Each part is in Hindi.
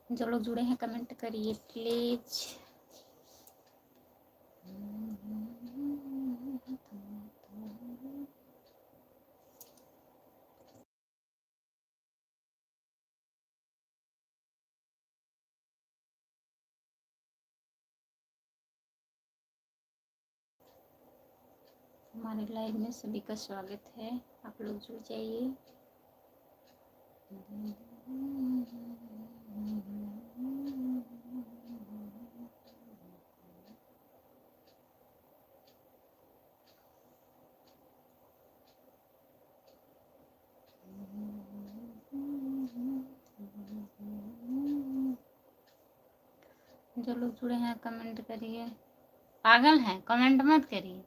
जो लोग जुड़े हैं कमेंट करिए प्लीज। हमारे लाइव में सभी का स्वागत है, आप लोग जुड़ जाइए। जो लोग जुड़े हैं कमेंट करिए। पागल हैं, कमेंट मत करिए।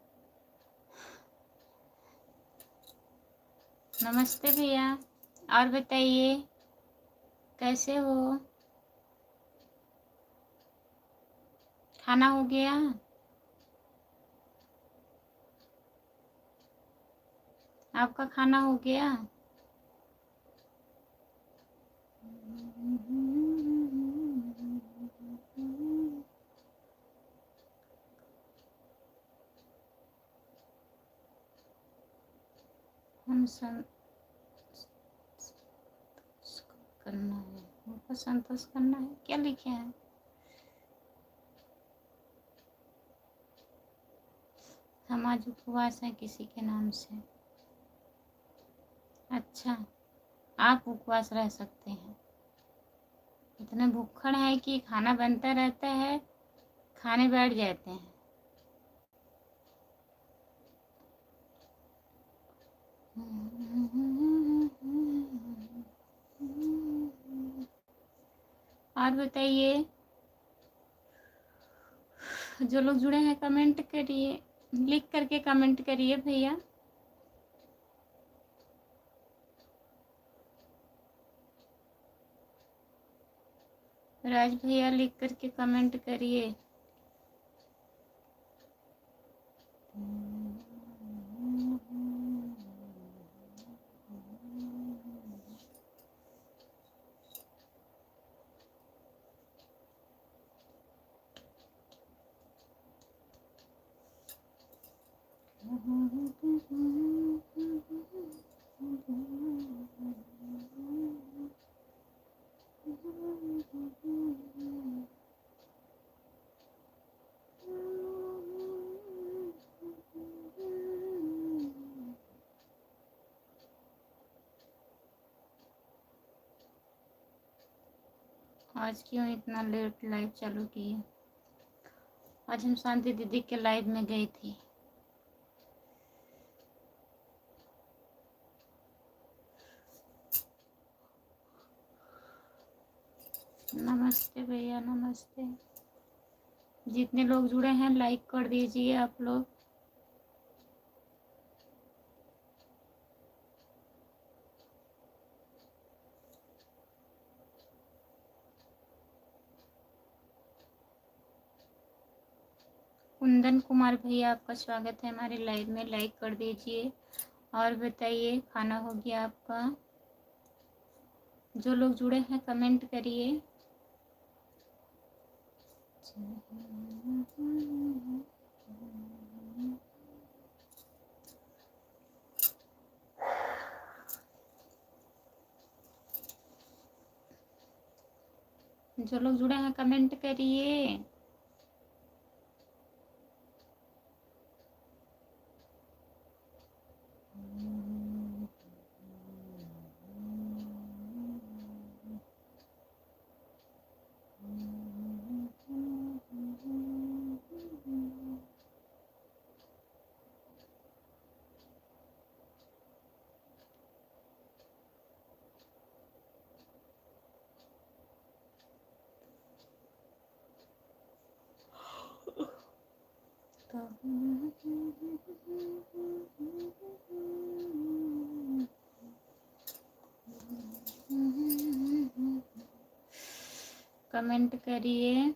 नमस्ते भैया, और बताइए कैसे हो? खाना हो गया? आपका खाना हो गया? हम करना है, हमको संतोष करना है। क्या लिखे हैं? हम आज उपवास हैं किसी के नाम से। अच्छा, आप उपवास रह सकते हैं। इतने भूखड़ है कि खाना बनता रहता है, खाने बैठ जाते हैं। और बताइए, जो लोग जुड़े हैं कमेंट करिए, लिख करके कमेंट करिए भैया। राज भैया लिख करके कमेंट करिए। आज क्यों इतना लेट लाइव चालू किए? आज हम शांति दीदी के लाइव में गई थी। नमस्ते भैया, नमस्ते। जितने लोग जुड़े हैं लाइक कर दीजिए आप लोग। कुंदन कुमार भैया, आपका स्वागत है हमारे लाइव में, लाइक कर दीजिए। और बताइए खाना हो गया आपका? जो लोग जुड़े हैं कमेंट करिए। जो लोग जुड़े हैं कमेंट करिए। कमेंट करिए।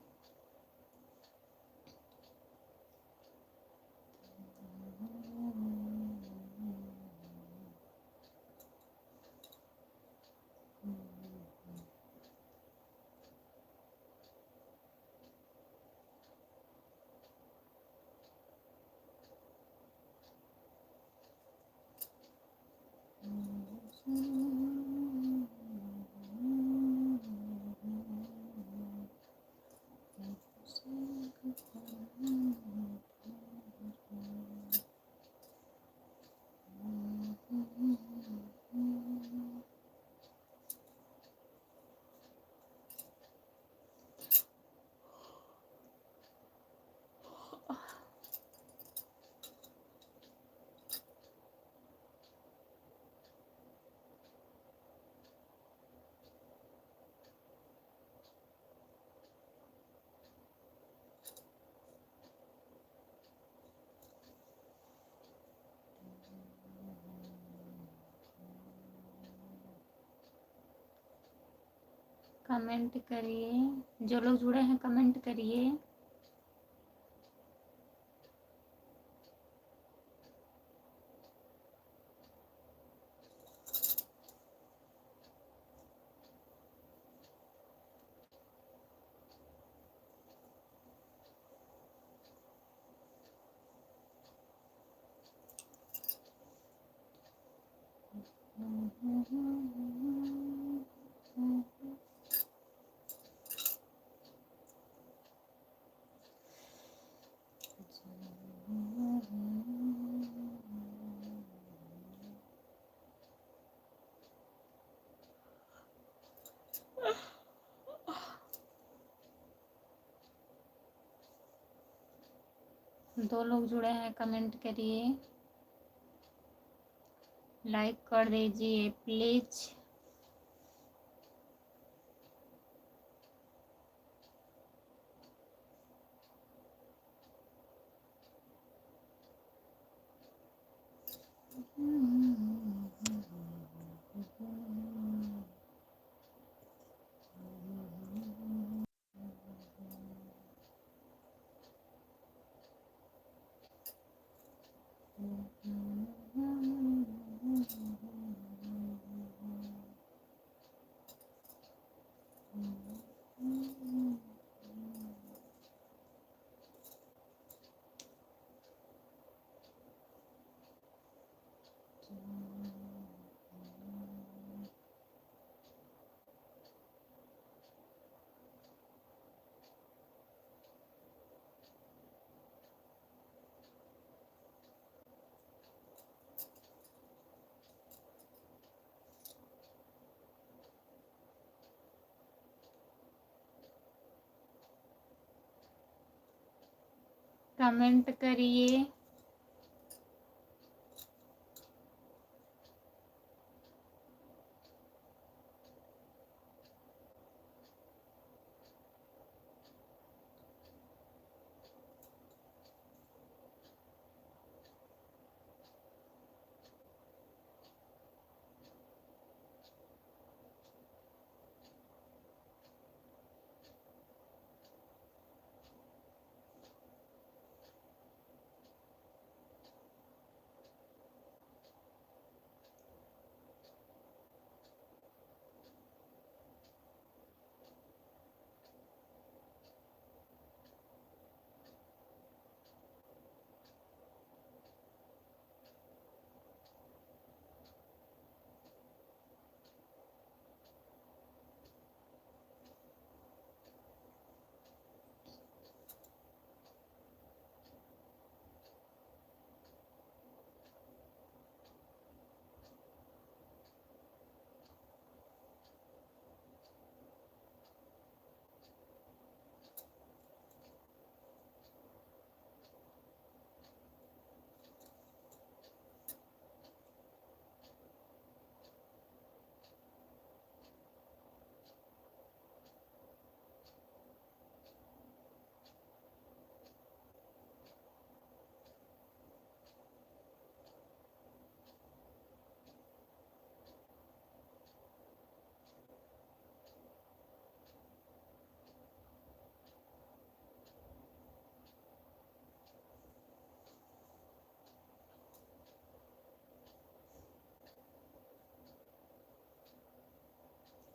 कमेंट करिए, जो लोग जुड़े हैं कमेंट करिए। दो लोग जुड़े हैं कमेंट करिए, लाइक कर दीजिए प्लीज। कमेंट करिए।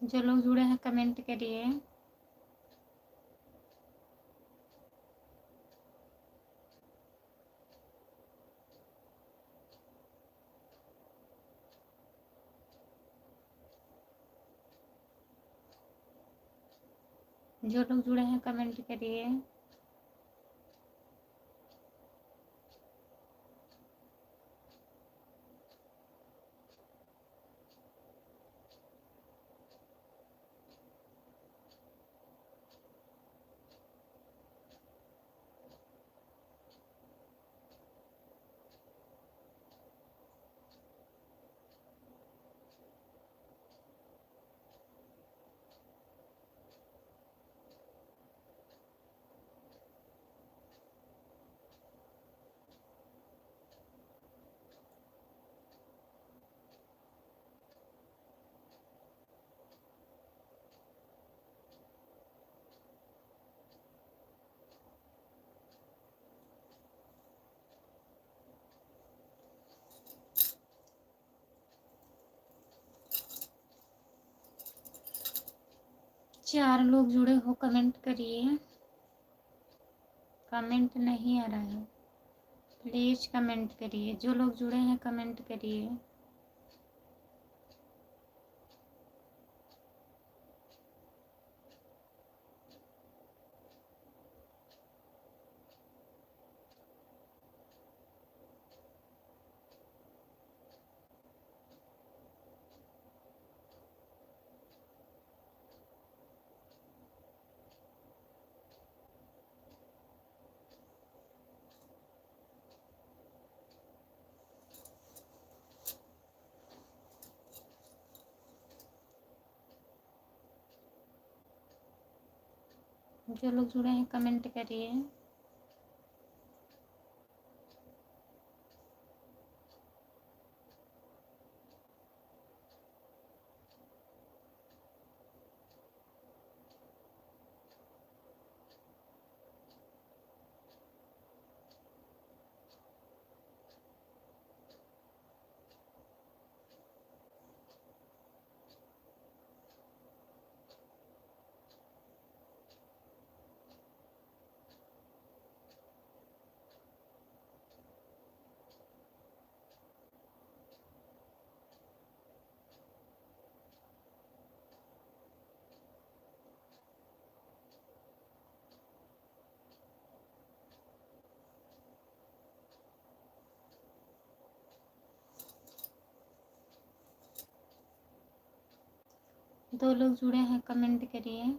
जो लोग जुड़े हैं कमेंट करिए। जो लोग जुड़े हैं कमेंट करिए। 4 लोग जुड़े हो, कमेंट करिए। कमेंट नहीं आ रहा है, प्लीज़ कमेंट करिए। जो लोग जुड़े हैं कमेंट करिए। जो लोग जुड़े हैं कमेंट करिए। दो लोग जुड़े हैं कमेंट करिए।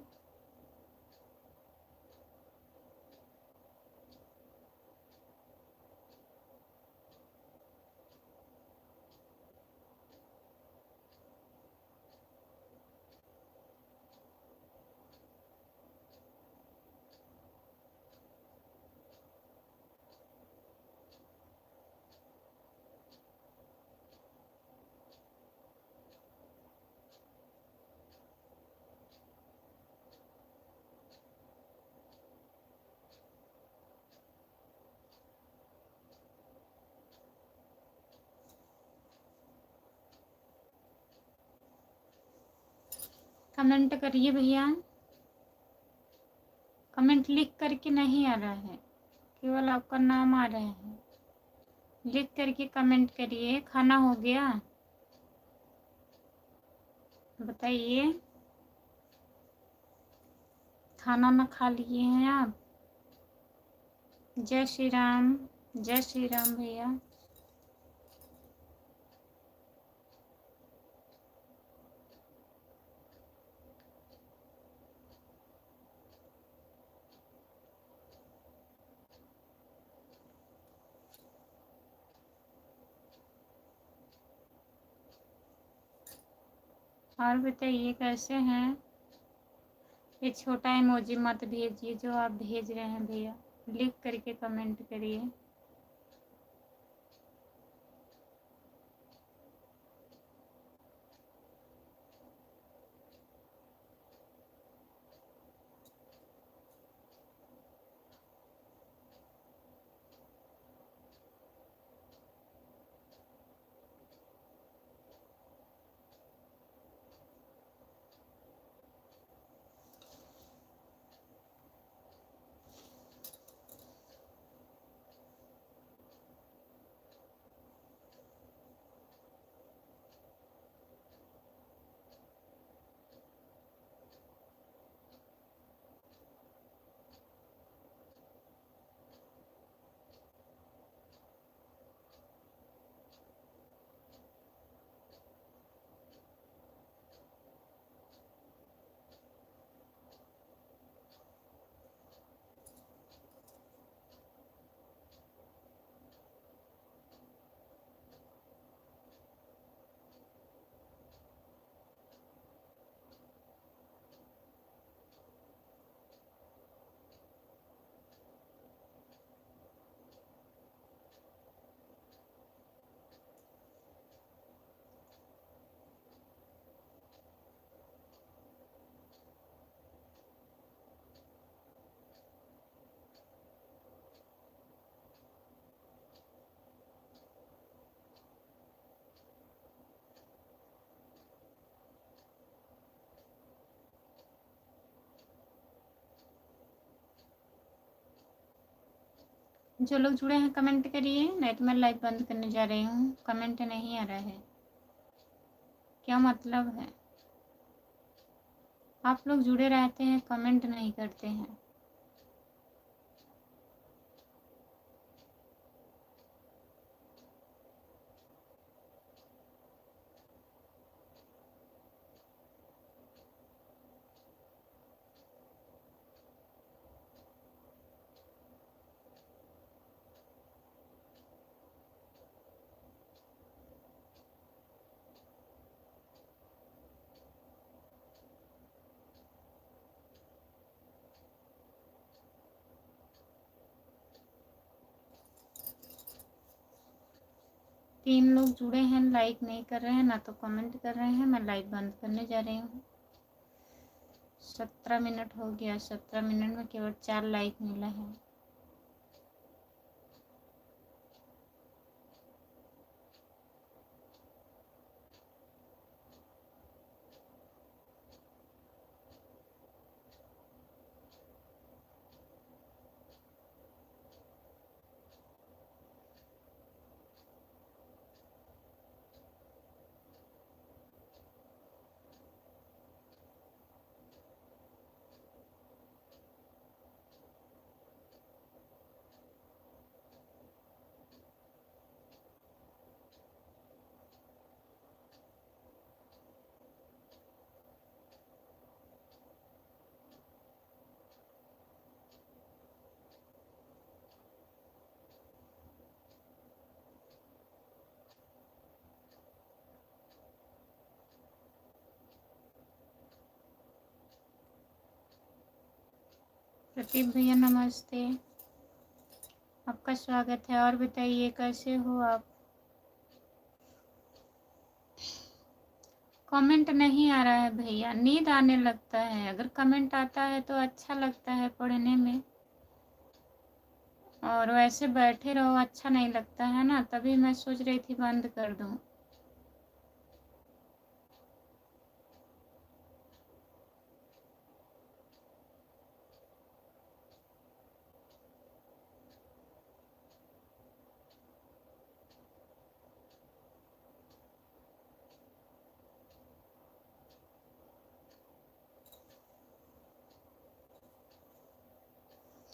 कमेंट करिए भैया। कमेंट लिख करके नहीं आ रहा है, केवल आपका नाम आ रहा है। लिख करके कमेंट करिए। खाना हो गया? बताइए, खाना ना खा लिए हैं आप? जय श्री राम। जय श्री राम भैया। और बताइए कैसे हैं? ये छोटा इमोजी मत भेजिए जो आप भेज रहे हैं भैया। लिख करके कमेंट करिए। जो लोग जुड़े हैं कमेंट करिए, नहीं तो मैं लाइव बंद करने जा रही हूँ। कमेंट नहीं आ रहा है, क्या मतलब है? आप लोग जुड़े रहते हैं, कमेंट नहीं करते हैं। तीन लोग जुड़े हैं, लाइक नहीं कर रहे हैं, ना तो कमेंट कर रहे हैं। मैं लाइव बंद करने जा रही हूँ। 17 मिनट हो गया, 17 मिनट में केवल 4 लाइक मिला है। प्रदीप भैया नमस्ते, आपका स्वागत है। और बताइए कैसे हो आप? कमेंट नहीं आ रहा है भैया, नींद आने लगता है। अगर कमेंट आता है तो अच्छा लगता है पढ़ने में, और वैसे बैठे रहो अच्छा नहीं लगता है ना, तभी मैं सोच रही थी बंद कर दूं।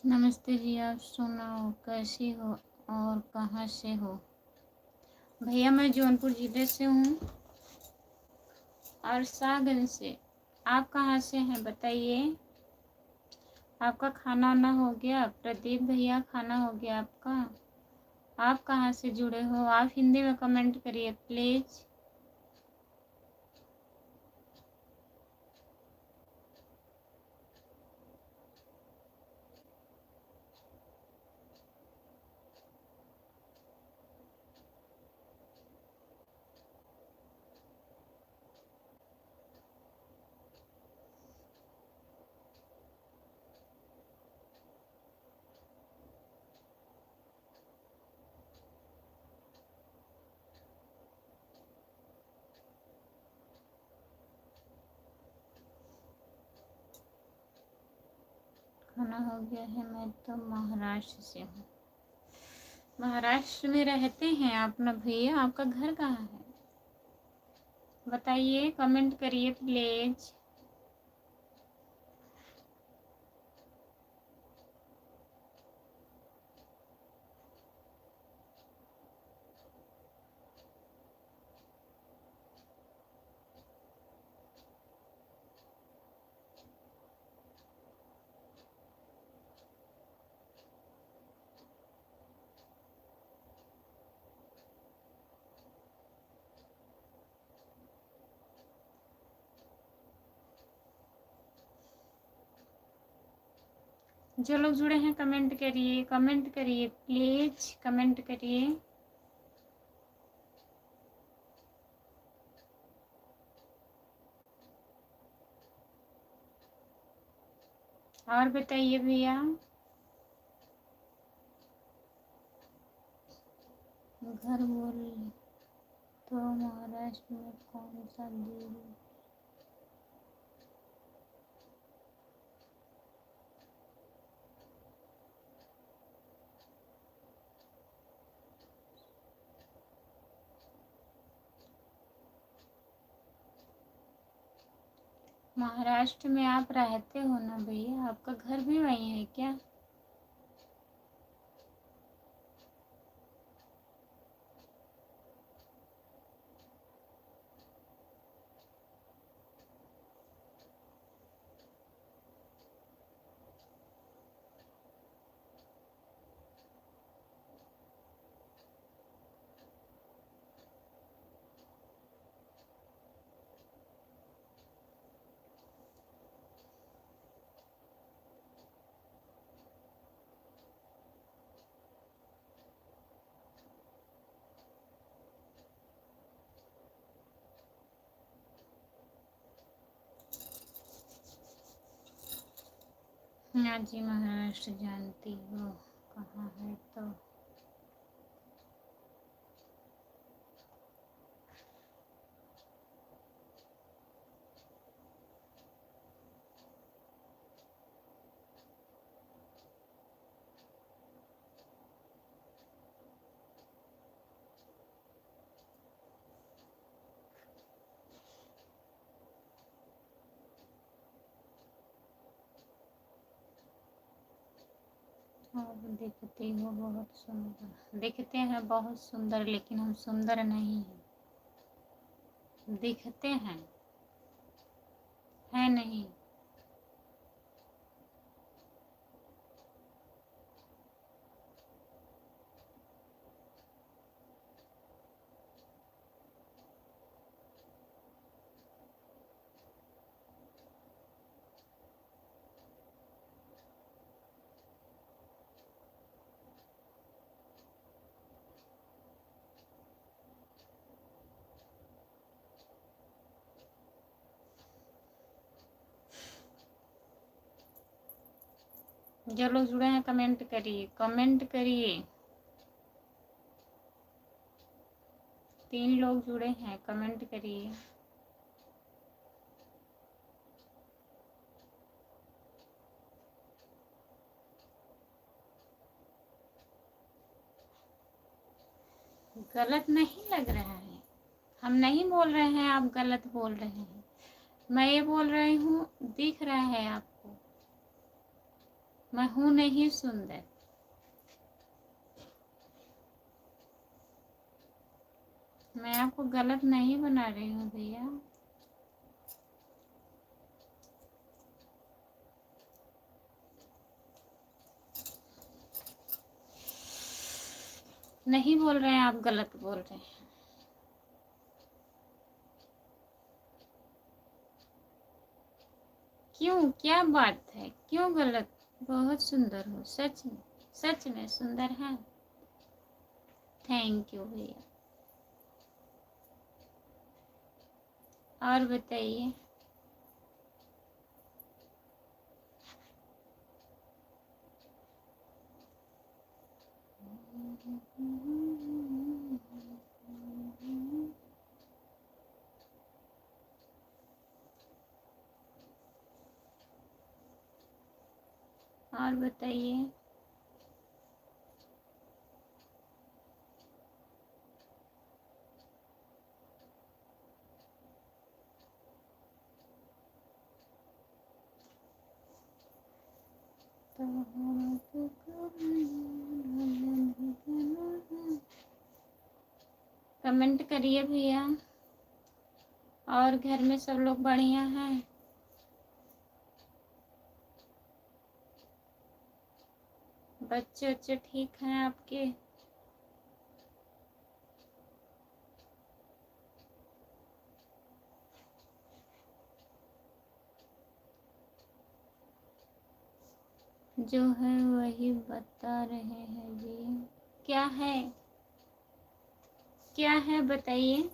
नमस्ते जी, आप सुनाओ कैसी हो और कहाँ से हो? भैया मैं जौनपुर ज़िले से हूँ और शाहगंज से। आप कहाँ से हैं बताइए? आपका खाना वाना हो गया? प्रदीप भैया खाना हो गया आपका? आप कहाँ से जुड़े हो? आप हिंदी में कमेंट करिए प्लीज़। खाना हो गया है। मैं तो महाराष्ट्र से हूँ। महाराष्ट्र में रहते हैं आप ना भैया? आपका घर कहाँ है बताइए, कमेंट करिए प्लीज़। जो लोग जुड़े हैं कमेंट करिए, कमेंट करिए प्लीज़, कमेंट करिए। और बताइए भैया, घर बोल तो महाराष्ट्र में कौन सा जिला? महाराष्ट्र में आप रहते हो ना भैया, आपका घर भी वहीं है क्या? हाँ जी, महाराष्ट्र जानती हो कहाँ है तो। आप दिखती हो बहुत सुंदर, दिखते हैं बहुत सुंदर, लेकिन हम सुंदर नहीं हैं। दिखते हैं, है नहीं। जो लोग जुड़े हैं कमेंट करिए, कमेंट करिए। 3 लोग जुड़े हैं, कमेंट करिए। गलत नहीं लग रहा है, हम नहीं बोल रहे हैं आप गलत बोल रहे हैं। मैं ये बोल रही हूँ, दिख रहा है आपको, मैं हूँ नहीं सुंदर। मैं आपको गलत नहीं बना रही हूँ भैया। नहीं बोल रहे हैं आप गलत बोल रहे हैं। क्यों, क्या बात है, क्यों गलत? बहुत सुंदर हो, सच में सुंदर है। थैंक यू भैया। और बताइए। और बताइए। कमेंट करिए भैया। और घर में सब लोग बढ़िया हैं? बच्चे बच्चे ठीक हैं आपके? जो है वही बता रहे हैं जी। क्या है, क्या है बताइए।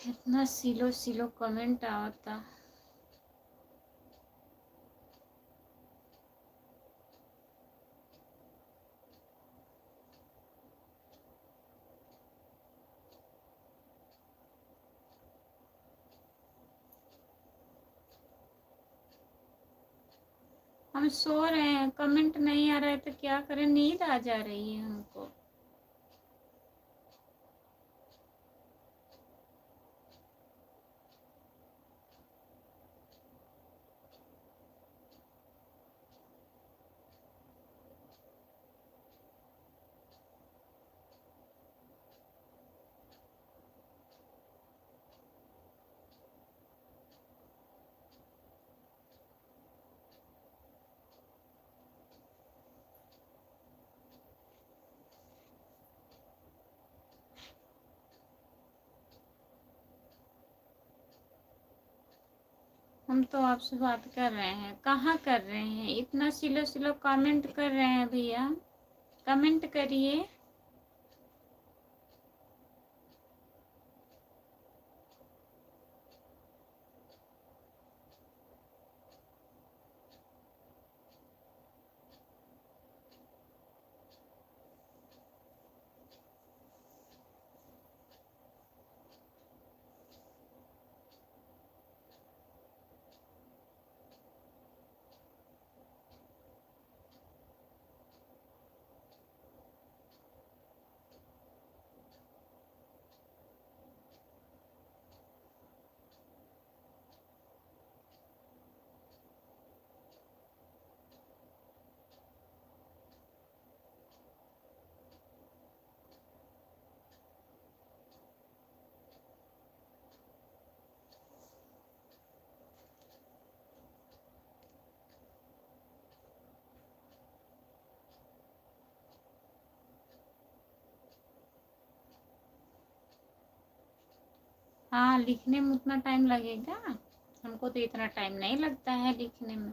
इतना सिलो सिलो कमेंट आता। हम सो रहे हैं, कमेंट नहीं आ रहा है तो क्या करें, नींद आ जा रही है हमको। हम तो आपसे बात कर रहे हैं, कहाँ कर रहे हैं, इतना सिलो सिलो कमेंट कर रहे हैं भैया, कमेंट करिए। हाँ, लिखने में उतना टाइम लगेगा, हमको तो इतना टाइम नहीं लगता है लिखने में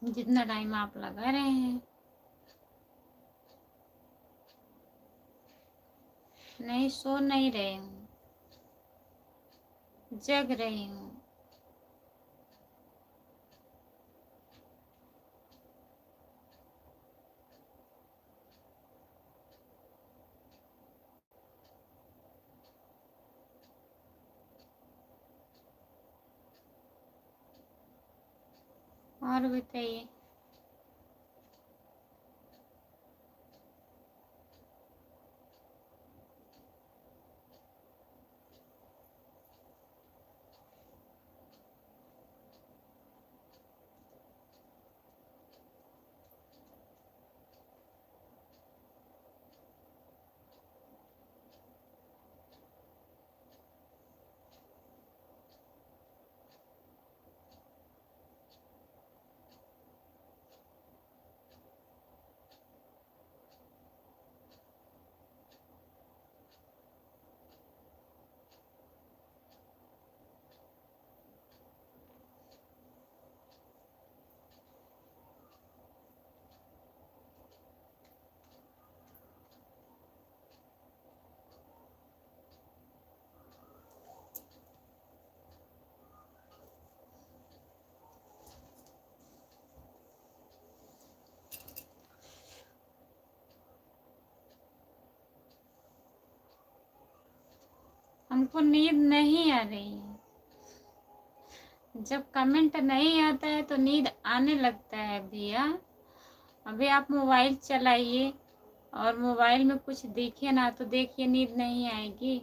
जितना टाइम आप लगा रहे हैं। नहीं, सो नहीं रही हूँ, जग रही हूँ। और बताइए। हमको नींद नहीं आ रही है, जब कमेंट नहीं आता है तो नींद आने लगता है भैया। अभी आप मोबाइल चलाइए और मोबाइल में कुछ दिखे ना तो देखिए, नींद नहीं आएगी।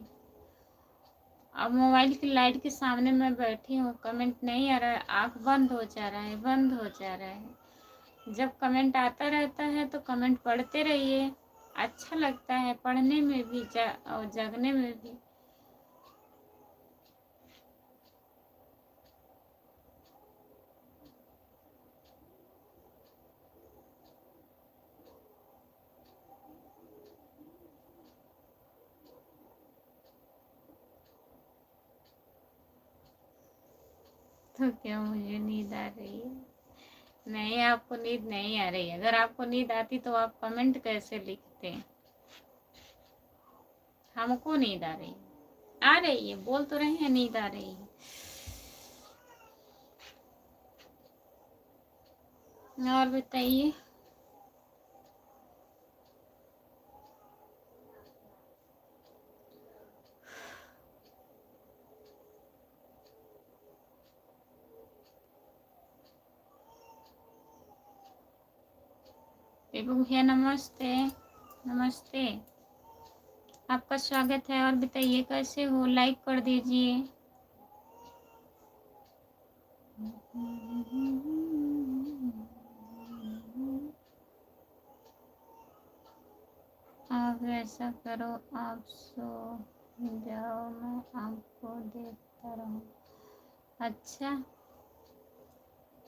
अब मोबाइल की लाइट के सामने मैं बैठी हूँ, कमेंट नहीं आ रहा है, आँख बंद हो जा रहा है, बंद हो जा रहा है। जब कमेंट आता रहता है तो कमेंट पढ़ते रहिए, अच्छा लगता है पढ़ने में भी और जगने में भी। तो क्या मुझे नींद आ रही है? नहीं, आपको नींद नहीं आ रही है। अगर आपको नींद आती तो आप कमेंट कैसे लिखते? हमको नींद आ रही है, आ रही है, बोल तो रहे हैं नींद आ रही है। और बताइए। दीपक भैया नमस्ते। नमस्ते, आपका स्वागत है। और बताइए कैसे हो, लाइक कर दीजिए। आप ऐसा करो, आप सो जाओ, मैं आपको देखता रहूं। अच्छा,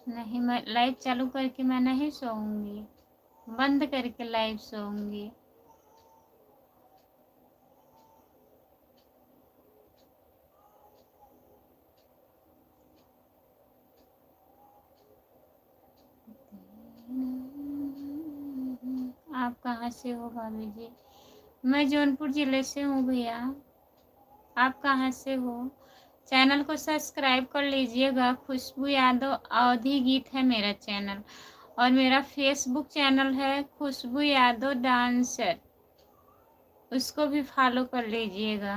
नहीं, मैं लाइव चालू करके मैं नहीं सोऊंगी, बंद करके लाइव सोऊंगी। आप कहाँ से हो भाभी जी? मैं जौनपुर जिले से हूँ भैया। आप कहाँ से हो? चैनल को सब्सक्राइब कर लीजिएगा। खुशबू यादव अवधी गीत है मेरा चैनल, और मेरा फेसबुक चैनल है खुशबू यादव डांसर, उसको भी फॉलो कर लीजिएगा।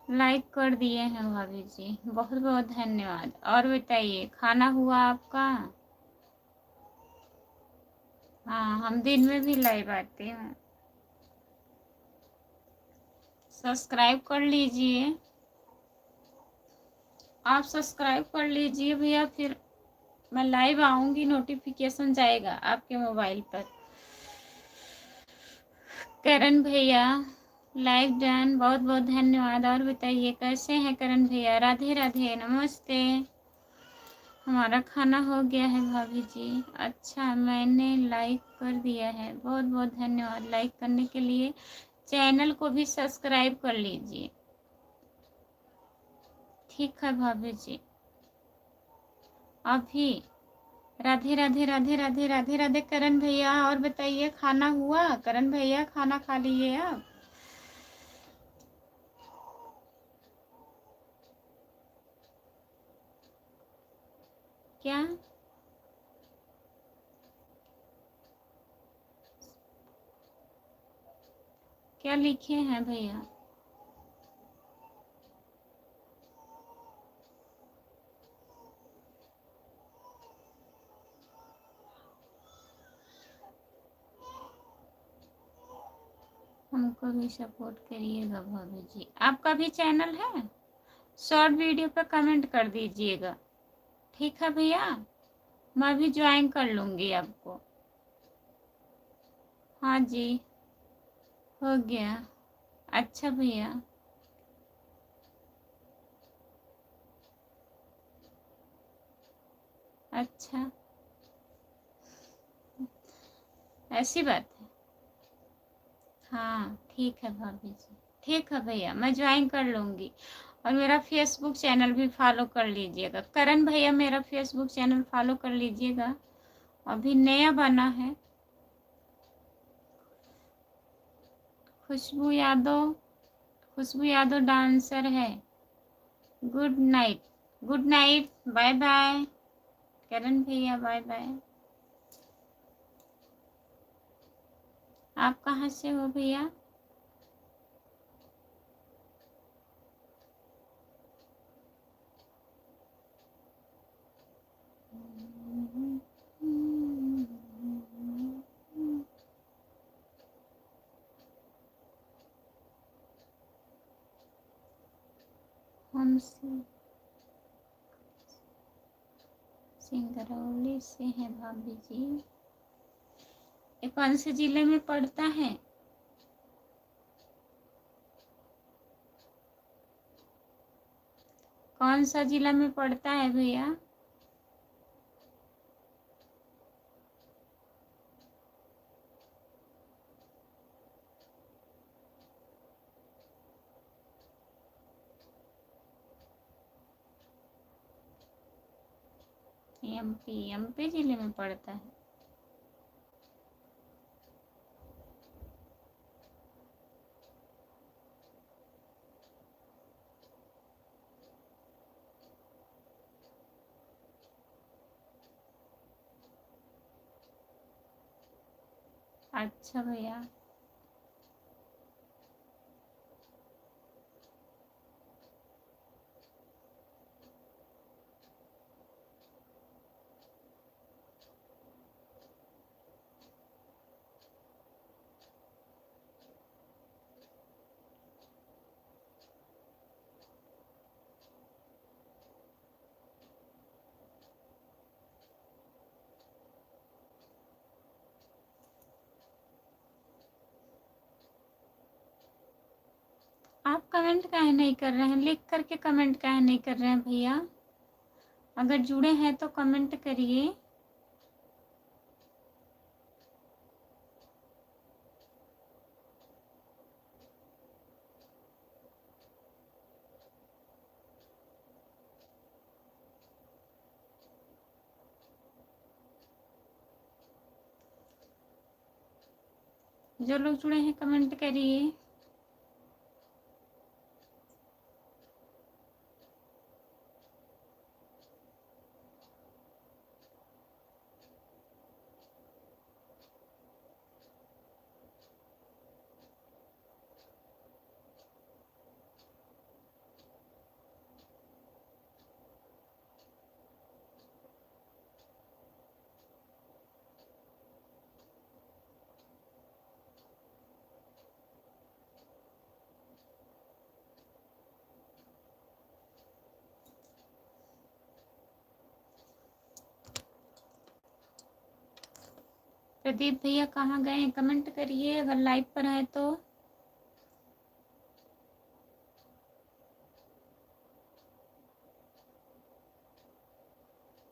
लाइक कर दिए हैं भाभी जी, बहुत बहुत धन्यवाद। और बताइए, खाना हुआ आपका? हाँ, हम दिन में भी लाइव आते हैं। सब्सक्राइब कर लीजिए, आप सब्सक्राइब कर लीजिए भैया, फिर मैं लाइव आऊंगी, नोटिफिकेशन जाएगा आपके मोबाइल पर। करण भैया लाइव डन, बहुत बहुत धन्यवाद। और बताइए कैसे हैं करण भैया? राधे राधे, नमस्ते। हमारा खाना हो गया है भाभी जी। अच्छा, मैंने लाइक कर दिया है, बहुत बहुत धन्यवाद लाइक करने के लिए। चैनल को भी सब्सक्राइब कर लीजिए। ठीक है भाभी जी। अभी राधे राधे राधे राधे राधे राधे करण भैया। और बताइए, खाना हुआ? करण भैया खाना खा लिए आप? क्या क्या लिखे हैं भैया? हमको भी सपोर्ट करिएगा भाभी जी। आपका भी चैनल है? शॉर्ट वीडियो पे कमेंट कर दीजिएगा। ठीक है भैया, मैं भी ज्वाइन कर लूँगी आपको। हाँ जी, हो गया। अच्छा भैया, अच्छा, ऐसी बात है। हाँ ठीक है भाभी जी, ठीक है भैया, मैं ज्वाइन कर लूँगी। और मेरा फेसबुक चैनल भी फॉलो कर लीजिएगा। करण भैया मेरा फेसबुक चैनल फॉलो कर लीजिएगा, अभी नया बना है। खुशबू यादव, खुशबू यादव डांसर है। Good night, good night, bye bye Karan भैया, बाय बाय। आप कहाँ से हो भैया? हम सिंगरौली से हैं भाभी जी। ये कौन से जिले में पड़ता है? कौन सा जिला में पड़ता है भैया? एमपी जिले में पड़ता है। अच्छा भैया। आप कमेंट काहे नहीं कर रहे हैं? लिख करके कमेंट काहे नहीं कर रहे हैं भैया? अगर जुड़े हैं तो कमेंट करिए। जो लोग जुड़े हैं कमेंट करिए। प्रदीप भैया कहाँ गए? कमेंट करिए अगर लाइव पर है तो।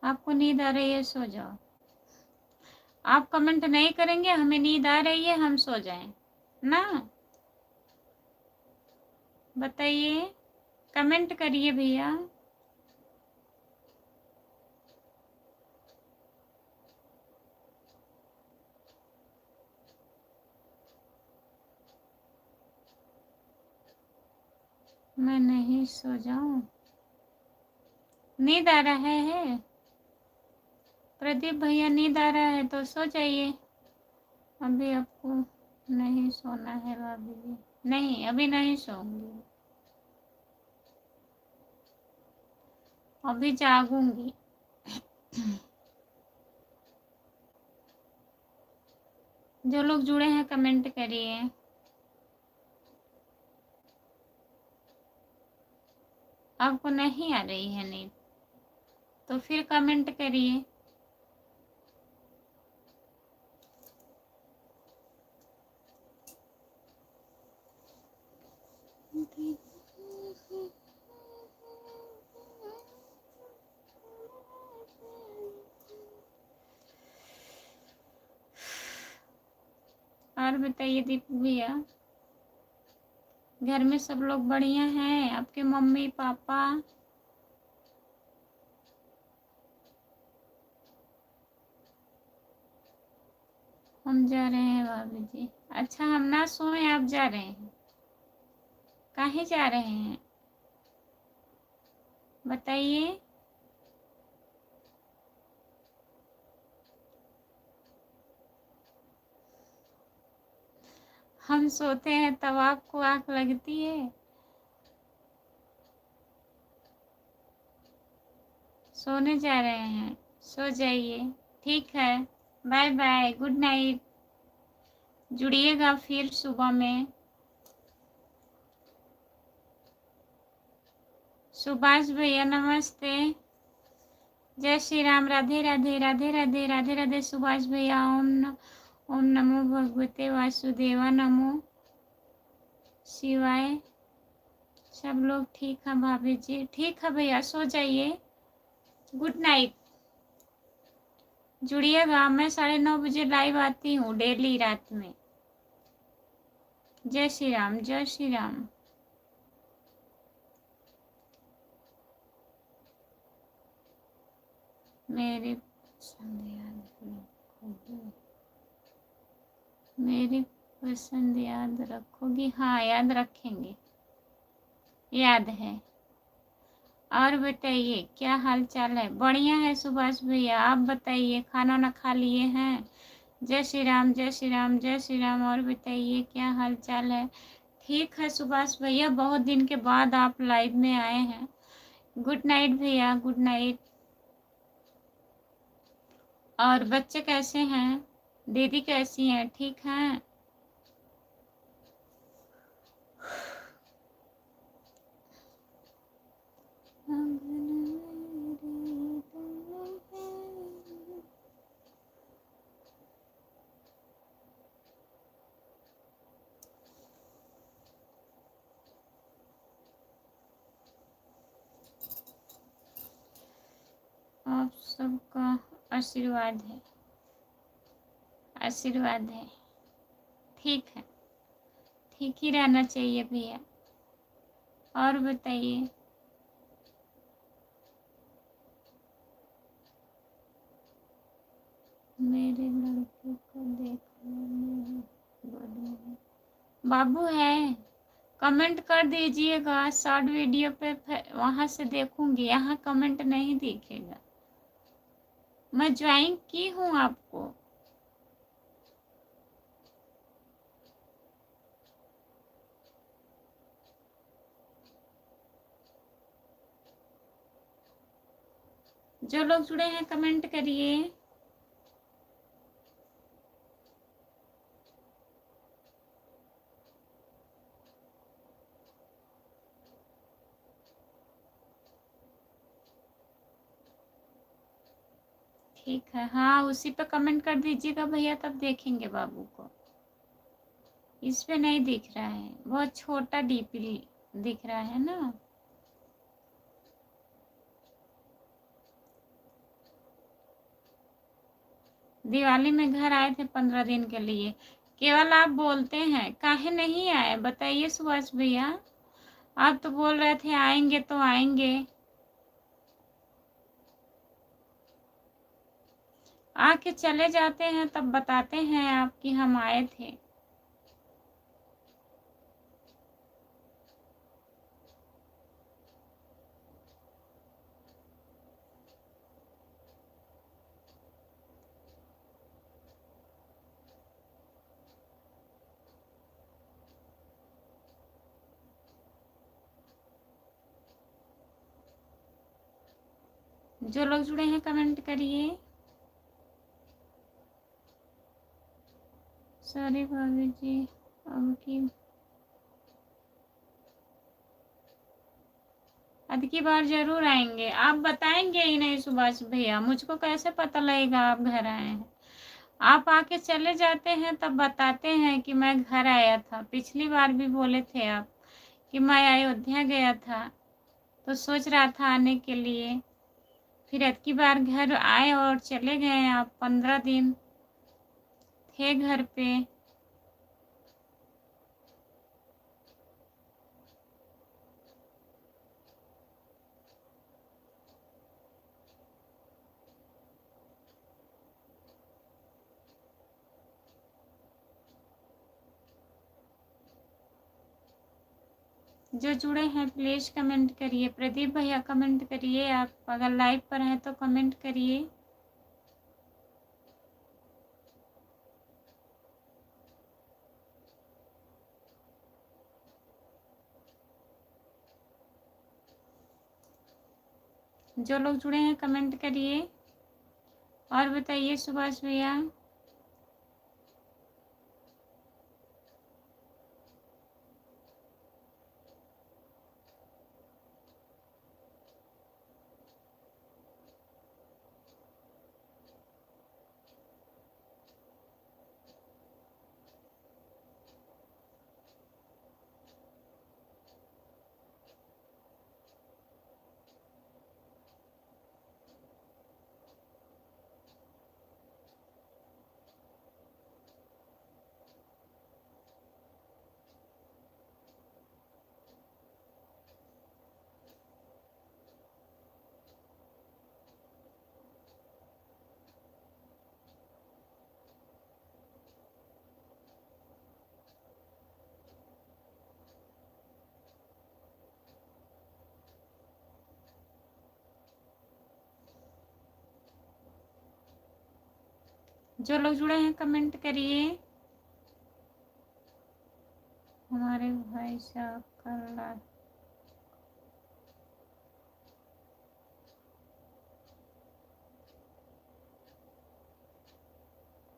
आपको नींद आ रही है, सो जाओ। आप कमेंट नहीं करेंगे, हमें नींद आ रही है, हम सो जाएं ना? बताइए, कमेंट करिए भैया। मैं नहीं सो जाऊं? नींद आ रहा है प्रदीप भैया? नींद आ रहा है तो सो जाइए। अभी आपको नहीं सोना है भाभी जी? नहीं, अभी नहीं सोऊंगी, अभी जागूंगी। जो लोग जुड़े हैं कमेंट करिए। आपको नहीं आ रही है नींद तो फिर कमेंट करिए। और बताइए दीपक भैया, घर में सब लोग बढ़िया हैं? आपके मम्मी पापा? हम जा रहे हैं भाभी जी। अच्छा, हम ना सोए, आप जा रहे हैं? काहे जा रहे हैं बताइए? हम सोते हैं तब आपको आँख लगती है? सोने जा रहे हैं, सो जाइए। ठीक है, बाय बाय, गुड नाइट। जुड़िएगा फिर सुबह में। सुभाष भैया नमस्ते। जय श्री राम, राधे राधे, राधे राधे, राधे राधे सुभाष भैया। ओम नमो भगवते वासुदेवा, नमो शिवाय। सब लोग ठीक है भाभी जी? ठीक है भैया, सो जाइए, गुड नाइट। जुड़िएगा, मैं 9:30 बजे लाइव आती हूँ डेली रात में। जय श्री राम, जय श्री राम। मेरी पसंद याद रखोगी? मेरी पसंद याद रखोगी? हाँ, याद रखेंगे, याद है। और बताइए, क्या हाल चाल है? बढ़िया है सुभाष भैया, आप बताइए, खाना ना खा लिए हैं? जय श्री राम, जय श्री राम, जय श्री राम। और बताइए क्या हाल चाल है? ठीक है सुभाष भैया, बहुत दिन के बाद आप लाइव में आए हैं। गुड नाइट भैया, गुड नाइट। और बच्चे कैसे हैं? दीदी कैसी हैं? ठीक हैं? आप सबका आशीर्वाद है, आशीर्वाद है। ठीक है, ठीक ही रहना चाहिए भैया। और बताइए। मेरे लड़के को देखने में बाबू है, कमेंट कर दीजिएगा शॉर्ट वीडियो पे, वहां से देखूंगी, यहाँ कमेंट नहीं दिखेगा। मैं ज्वाइन की हूँ आपको। जो लोग जुड़े हैं कमेंट करिए। ठीक है, हाँ उसी पे कमेंट कर दीजिएगा भैया, तब देखेंगे बाबू को। इस पे नहीं दिख रहा है, बहुत छोटा डीपी दिख रहा है ना। दिवाली में घर आए थे 15 दिन के लिए। केवल आप बोलते हैं, काहे नहीं आए बताइए सुभाष भैया। आप तो बोल रहे थे आएंगे तो आएंगे। आके चले जाते हैं, तब बताते हैं आप कि हम आए थे। जो लोग जुड़े हैं कमेंट करिए। सॉरी भाभी जी, अब की बार जरूर आएंगे। आप बताएंगे ही नहीं सुभाष भैया, मुझको कैसे पता लगेगा आप घर आए हैं? आप आके चले जाते हैं तब बताते हैं कि मैं घर आया था। पिछली बार भी बोले थे आप कि मैं अयोध्या गया था, तो सोच रहा था आने के लिए। फिर अब की बार घर आए और चले गए आप, 15 दिन थे घर पे। जो जुड़े हैं प्लीज कमेंट करिए। प्रदीप भैया कमेंट करिए, आप अगर लाइव पर हैं तो कमेंट करिए। जो लोग जुड़े हैं कमेंट करिए। और बताइए सुभाष भैया। जो लोग जुड़े हैं कमेंट करिए। हमारे भाई साहब का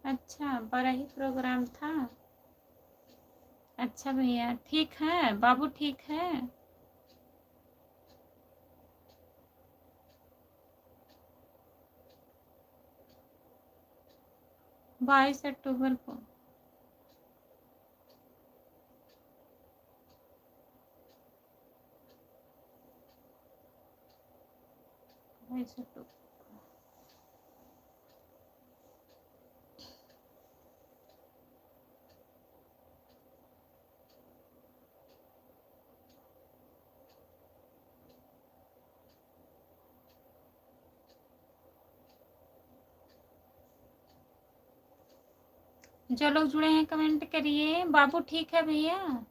अच्छा बड़ा ही प्रोग्राम था। अच्छा भैया ठीक है, बाबू ठीक है। 22 अक्टूबर को। जो लोग जुड़े हैं कमेंट करिए। बाबू ठीक है भैया।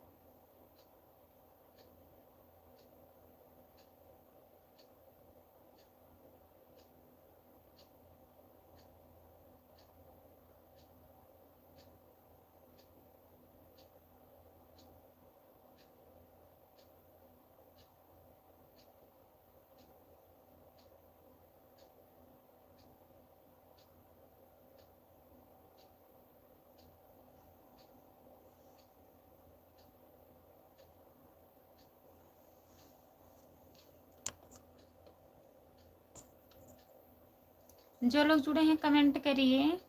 जो लोग जुड़े हैं कमेंट करिए।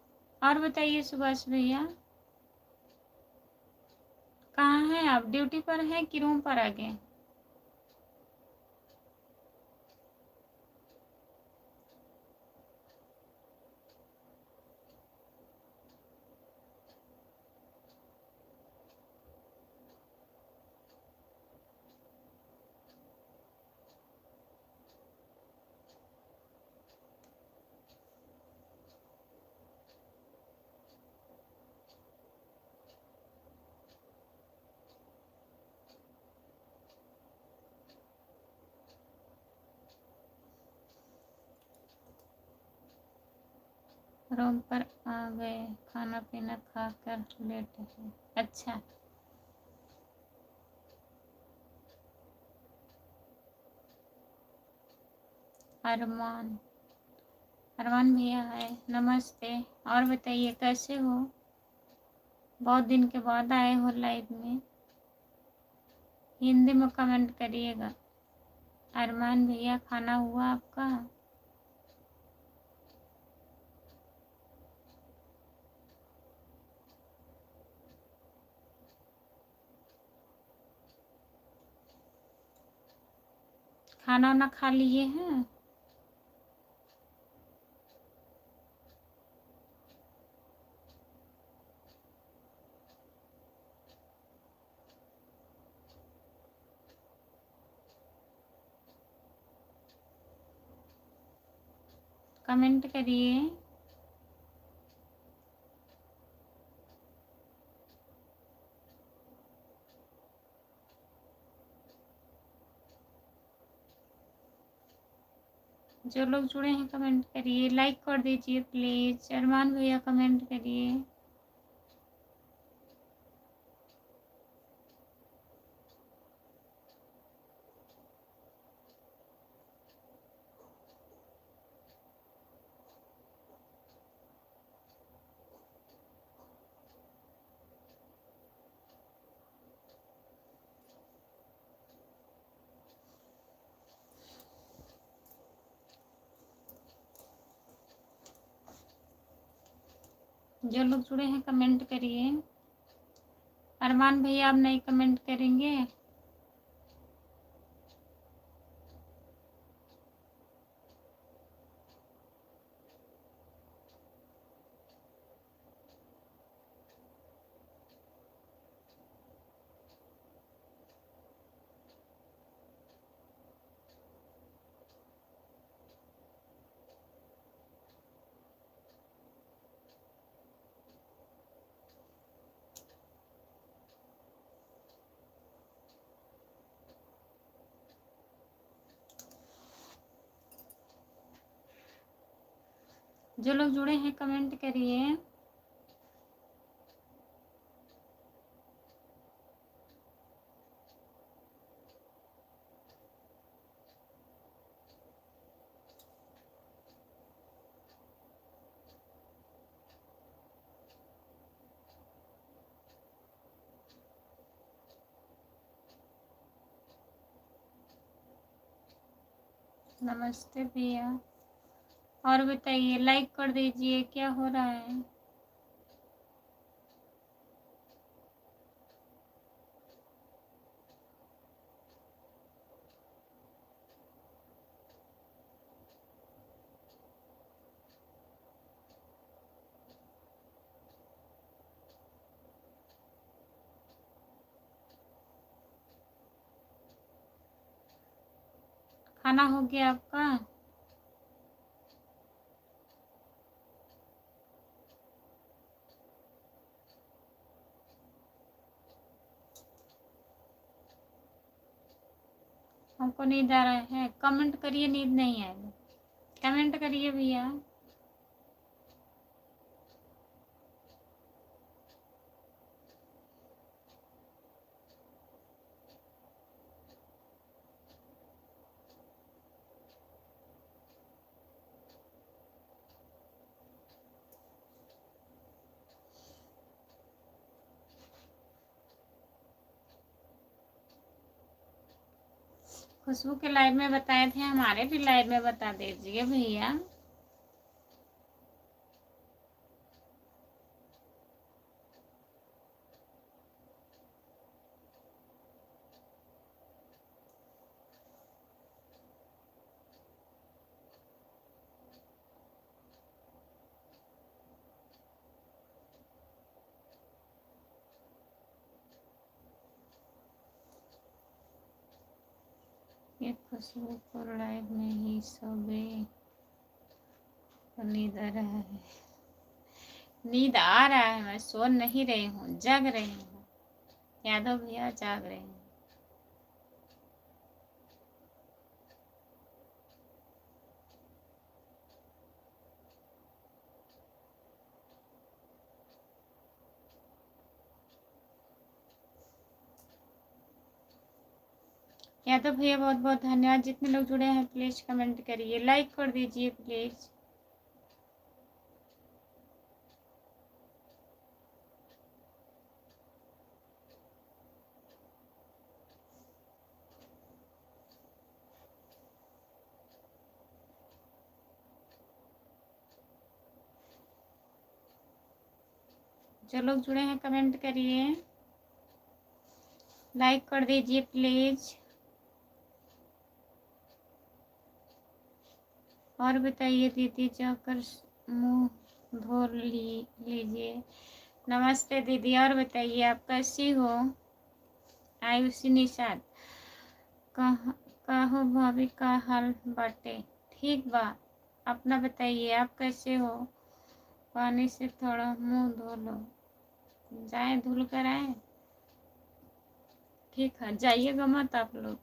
और बताइए सुभाष भैया कहाँ हैं आप? ड्यूटी पर हैं कि रूम पर आ गए? रूम पर आ गए, खाना पीना खाकर लेटे हैं। अच्छा अरमान, अरमान भैया है, नमस्ते। और बताइए कैसे हो? बहुत दिन के बाद आए हो लाइव में। हिंदी में कमेंट करिएगा। अरमान भैया खाना हुआ आपका? खाना वाना खा लिए हैं? कमेंट करिए। जो लोग जुड़े हैं कमेंट करिए। लाइक कर दीजिए प्लीज। अरमान भैया कमेंट करिए। जो लोग जुड़े हैं कमेंट करिए। अरमान भैया आप नहीं कमेंट करेंगे? जो लोग जुड़े हैं कमेंट करिए। नमस्ते भैया। और बताइए, लाइक कर दीजिए, क्या हो रहा है? खाना हो गया आपका? हमको नींद आ रहा है? कमेंट करिए, नींद नहीं आएगा। कमेंट करिए भैया। खुशबू के लाइव में बताए थे, हमारे भी लाइव में बता दीजिए भैया। ये खुशबू को लाइव में ही सोबे नींद आ रहा है। नींद आ रहा है, मैं सो नहीं रही हूँ, जग रही हूँ। यादव भैया जाग रहे हैं। यादव भैया बहुत बहुत धन्यवाद। जितने लोग जुड़े हैं प्लीज कमेंट करिए, लाइक कर दीजिए प्लीज। जो लोग जुड़े हैं कमेंट करिए, लाइक कर दीजिए प्लीज। और बताइए दीदी, जाकर मुंह धो लीजिए। नमस्ते दीदी। और बताइए आप कैसी हो? आयुषी निषाद, कहो भाभी का हाल बाटे? ठीक बा। अपना बताइए, आप कैसे हो? पानी से थोड़ा मुंह धो लो। जाए धुल कर आए? ठीक है, जाइएगा मत आप लोग।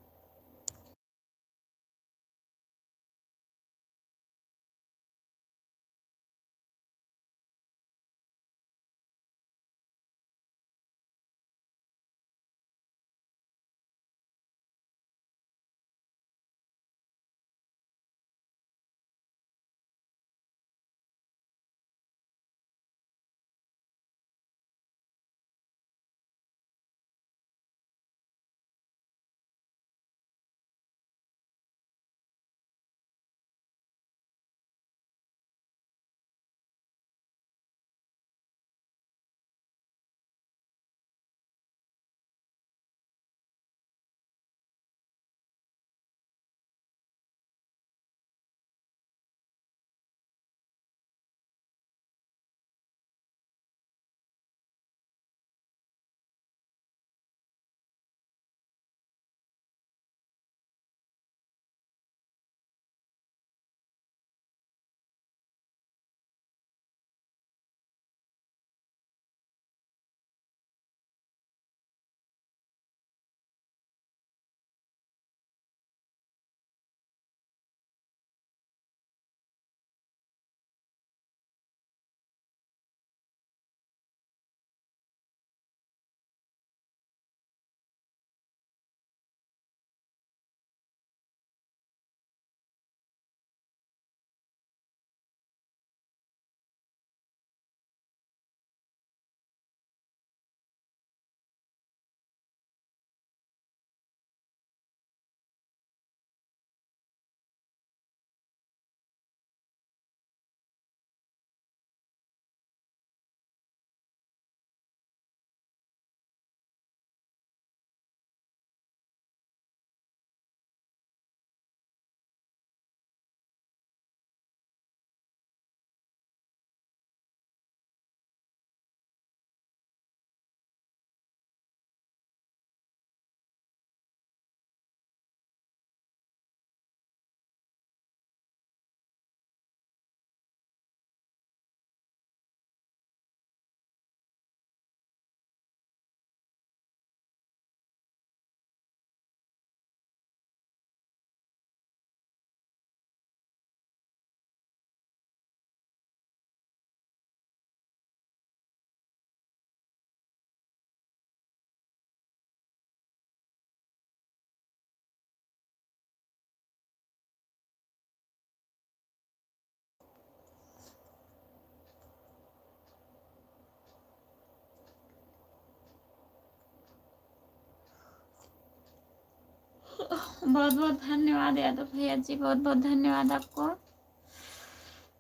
बहुत बहुत धन्यवाद यादव भैया जी, बहुत बहुत धन्यवाद आपको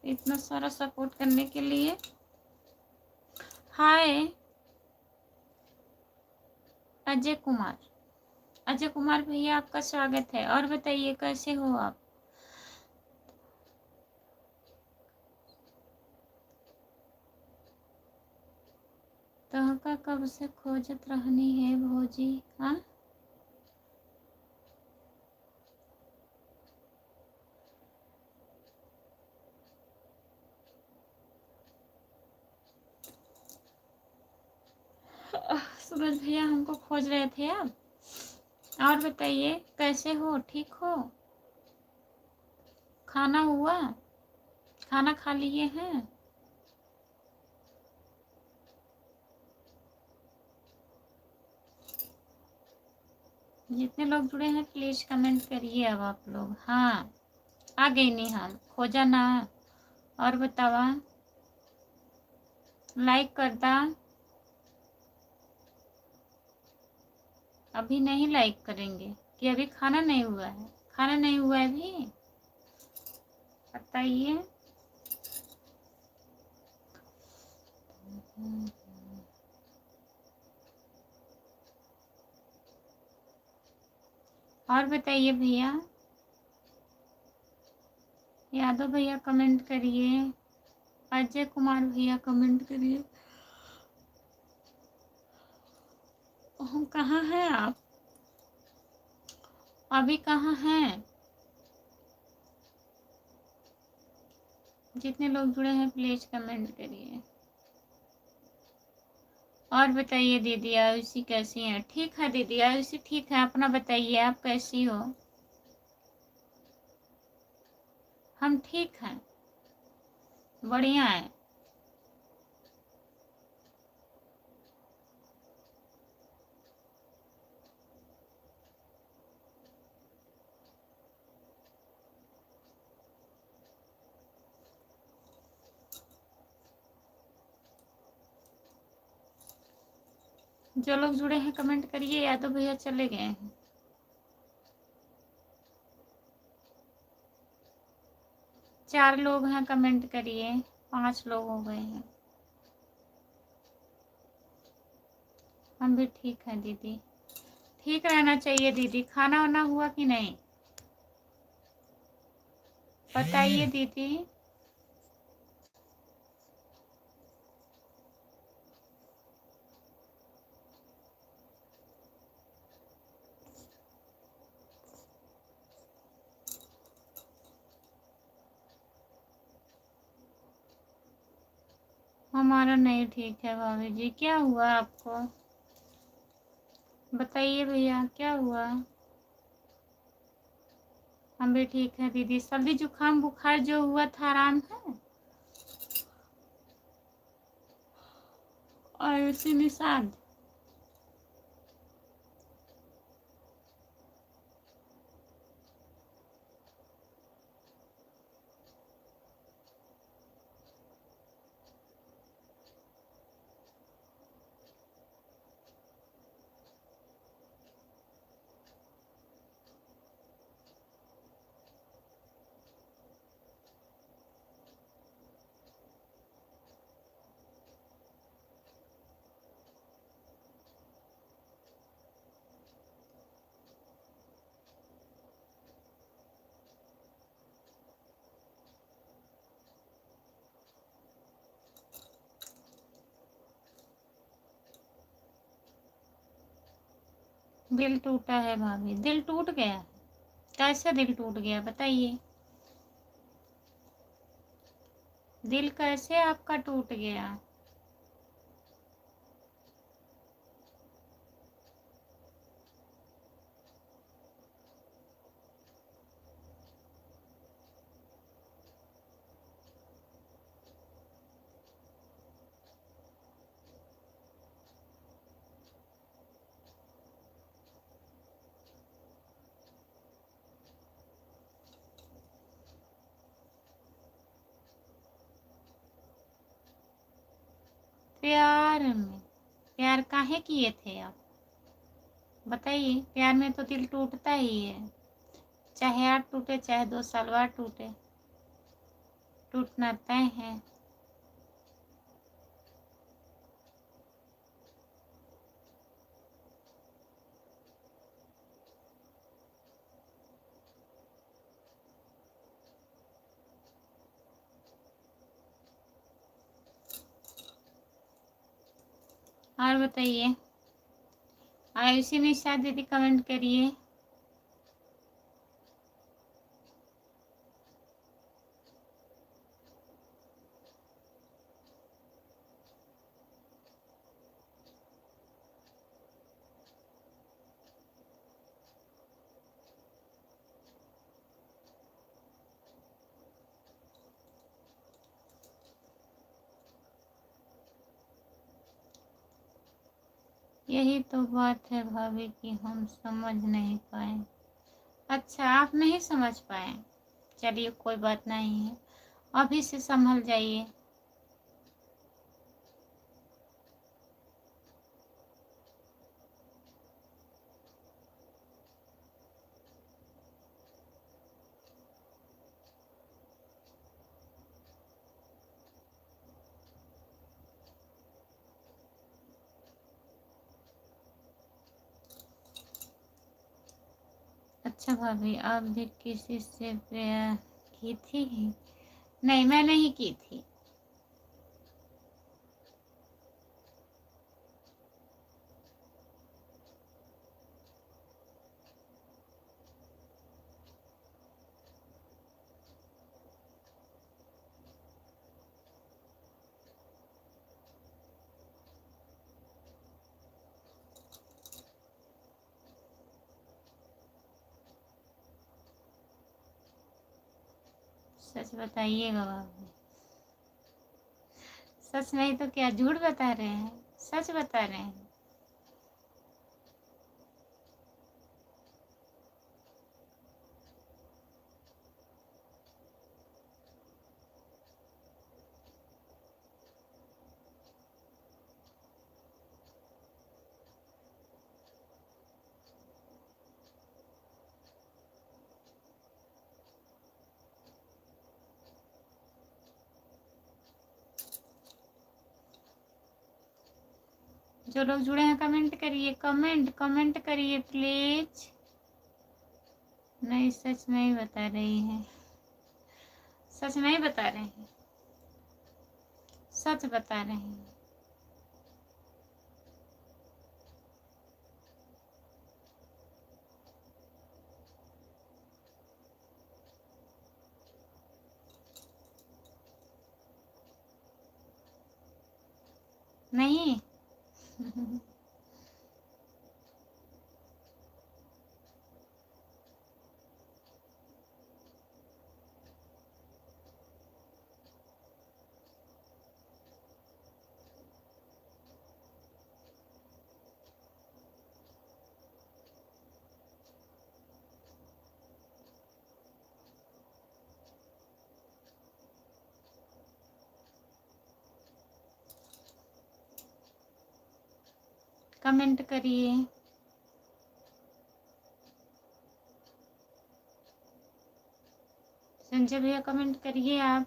इतना सारा सपोर्ट करने के लिए। हाय अजय कुमार, अजय कुमार भैया आपका स्वागत है। और बताइए कैसे हो आप? तहका कब से खोजत रहनी है भौजी। हाँ सूरज भैया हमको खोज रहे थे आप। और बताइए कैसे हो, ठीक हो? खाना हुआ, खाना खा लिए हैं? जितने लोग जुड़े हैं प्लीज कमेंट करिए अब आप लोग। हाँ आ गई निहाल, खोजा ना। और बतावा, लाइक करता। अभी नहीं लाइक करेंगे कि अभी खाना नहीं हुआ है? खाना नहीं हुआ है अभी, बताइए। और बताइए भैया, यादव भैया कमेंट करिए, अजय कुमार भैया कमेंट करिए। कहाँ हैं आप? अभी कहाँ हैं? जितने लोग जुड़े हैं प्लीज कमेंट करिए। और बताइए दीदी आयुषी कैसी हैं? ठीक है दीदी आयुषी, ठीक है। अपना बताइए आप कैसी हो? हम ठीक हैं, बढ़िया है। जो लोग जुड़े हैं कमेंट करिए, या तो भैया चले गए हैं। चार लोग हैं, कमेंट करिए। 5 लोग हो गए हैं। हम भी ठीक हैं दीदी, ठीक रहना चाहिए दीदी। खाना वाना हुआ कि नहीं बताइए दीदी। हमारा नहीं ठीक है भाभी जी। क्या हुआ आपको बताइए भैया, क्या हुआ? हम भी ठीक है दीदी। सर्दी जुकाम बुखार जो हुआ था आराम है? और उसी निषाद दिल टूटा है भाभी, दिल टूट गया। कैसे दिल टूट गया बताइए? दिल कैसे आपका टूट गया? प्यार में, प्यार काहे किए थे आप बताइए? प्यार में तो दिल टूटता ही है। चाहे आज टूटे चाहे 2 साल बाद टूटे, टूटना तय है। और बताइए, आयुषी निशा दीदी कमेंट करिए। यही तो बात है भाभी कि हम समझ नहीं पाए। अच्छा, आप नहीं समझ पाए, चलिए कोई बात नहीं है, अभी से संभल जाइए। अच्छा भाभी, आप भी किसी से प्यार की थी? नहीं, मैं नहीं की थी। सच बताइएगा भाभी। सच नहीं तो क्या झूठ बता रहे हैं? सच बता रहे हैं। जो लोग जुड़े हैं कमेंट करिए, कमेंट करिए प्लीज। नहीं, सच नहीं बता रही है, सच नहीं बता रहे हैं, सच बता रहे हैं। नहीं। कमेंट करिए। संजय भैया कमेंट करिए आप।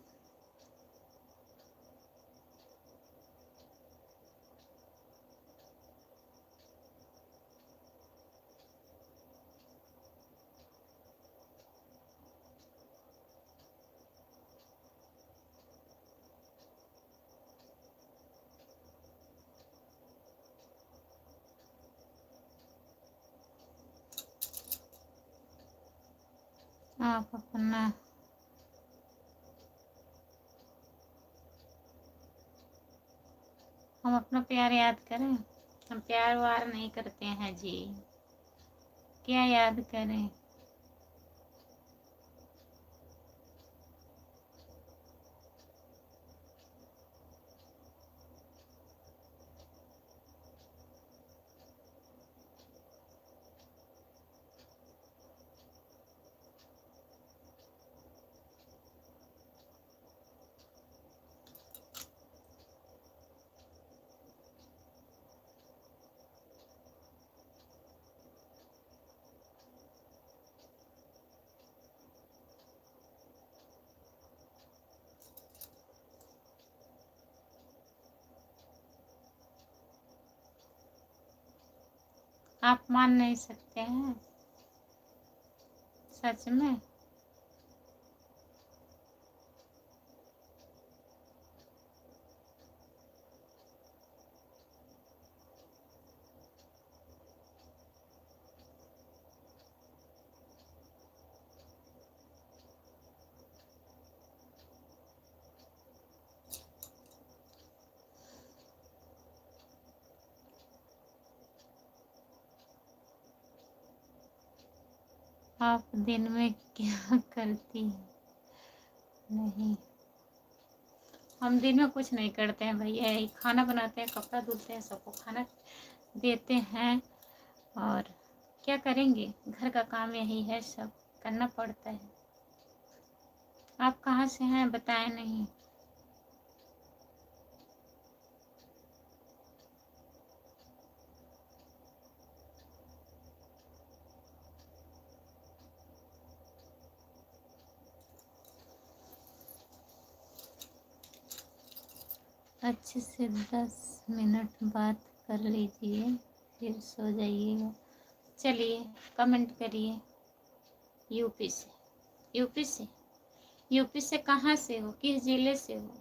आप अपना हम अपना प्यार याद करें। हम प्यार वार नहीं करते हैं जी, क्या याद करें। आप मान नहीं सकते हैं सच में? आप दिन में क्या करती हैं? नहीं, हम दिन में कुछ नहीं करते हैं भैया, यही खाना बनाते हैं, कपड़ा धुलते हैं, सबको खाना देते हैं, और क्या करेंगे, घर का काम यही है, सब करना पड़ता है। आप कहाँ से हैं बताएं नहीं? अच्छे से 10 मिनट बात कर लीजिए, फिर सो जाइएगा। चलिए कमेंट करिए। यूपी से? यूपी से? यूपी से कहाँ से हो, किस जिले से हो?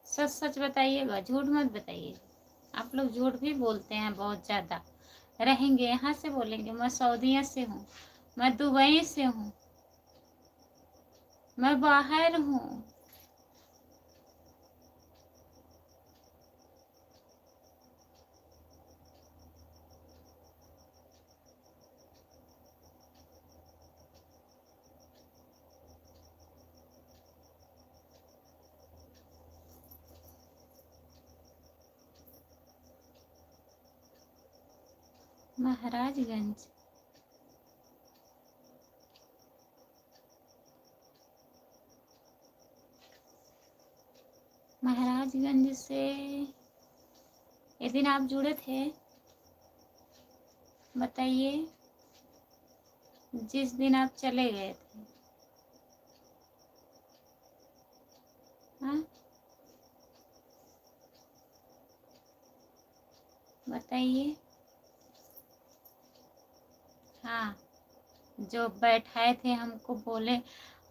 सच सच बताइएगा, झूठ मत बताइएगा। आप लोग झूठ भी बोलते हैं बहुत ज़्यादा। रहेंगे यहाँ से बोलेंगे मैं सऊदीया से हूँ, मैं दुबई से हूँ, मैं बाहर हूँ। महाराजगंज? महाराजगंज से ये दिन आप जुड़े थे, बताइए, जिस दिन आप चले गए थे। हाँ बताइए। हाँ, जो बैठाए थे हमको, बोले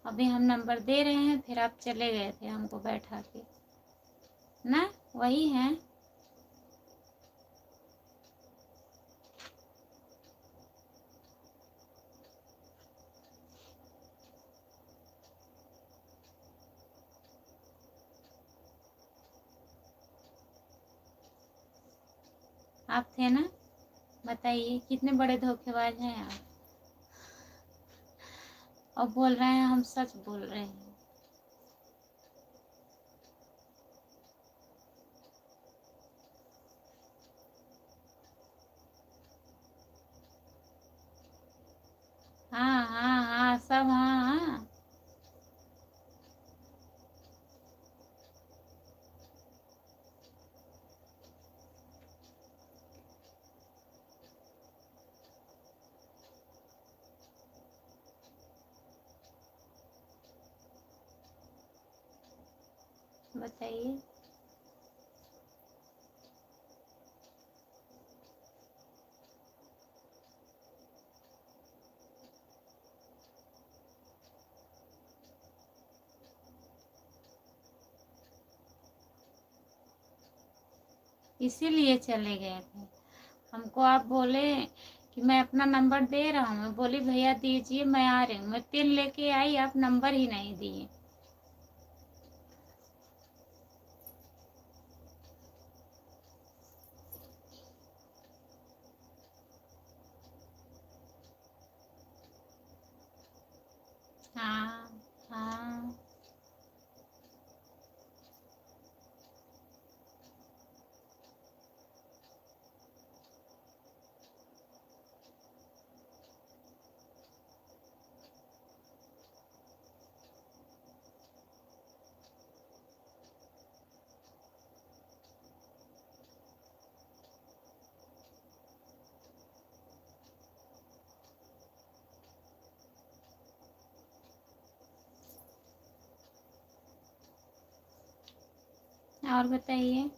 अभी हम नंबर दे रहे हैं, फिर आप चले गए थे हमको बैठा के ना, वही हैं। आप थे ना? बताइए कितने बड़े धोखेबाज हैं आप, और बोल रहे हैं हम सच बोल रहे हैं। हाँ हाँ हाँ, सब हाँ हाँ। बताइए। इसीलिए चले गए थे हमको, आप बोले कि मैं अपना नंबर दे रहा हूँ, मैं बोली भैया दीजिए मैं आ रही हूँ, मैं पिन लेके आई, आप नंबर ही नहीं दिए। हाँ हाँ। और बताइए।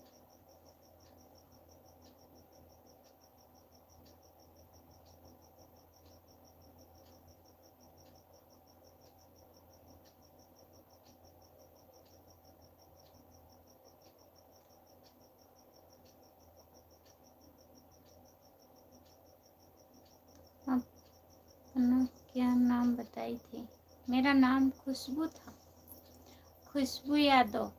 अपना क्या नाम बताई थी? मेरा नाम खुशबू था, खुशबू यादव।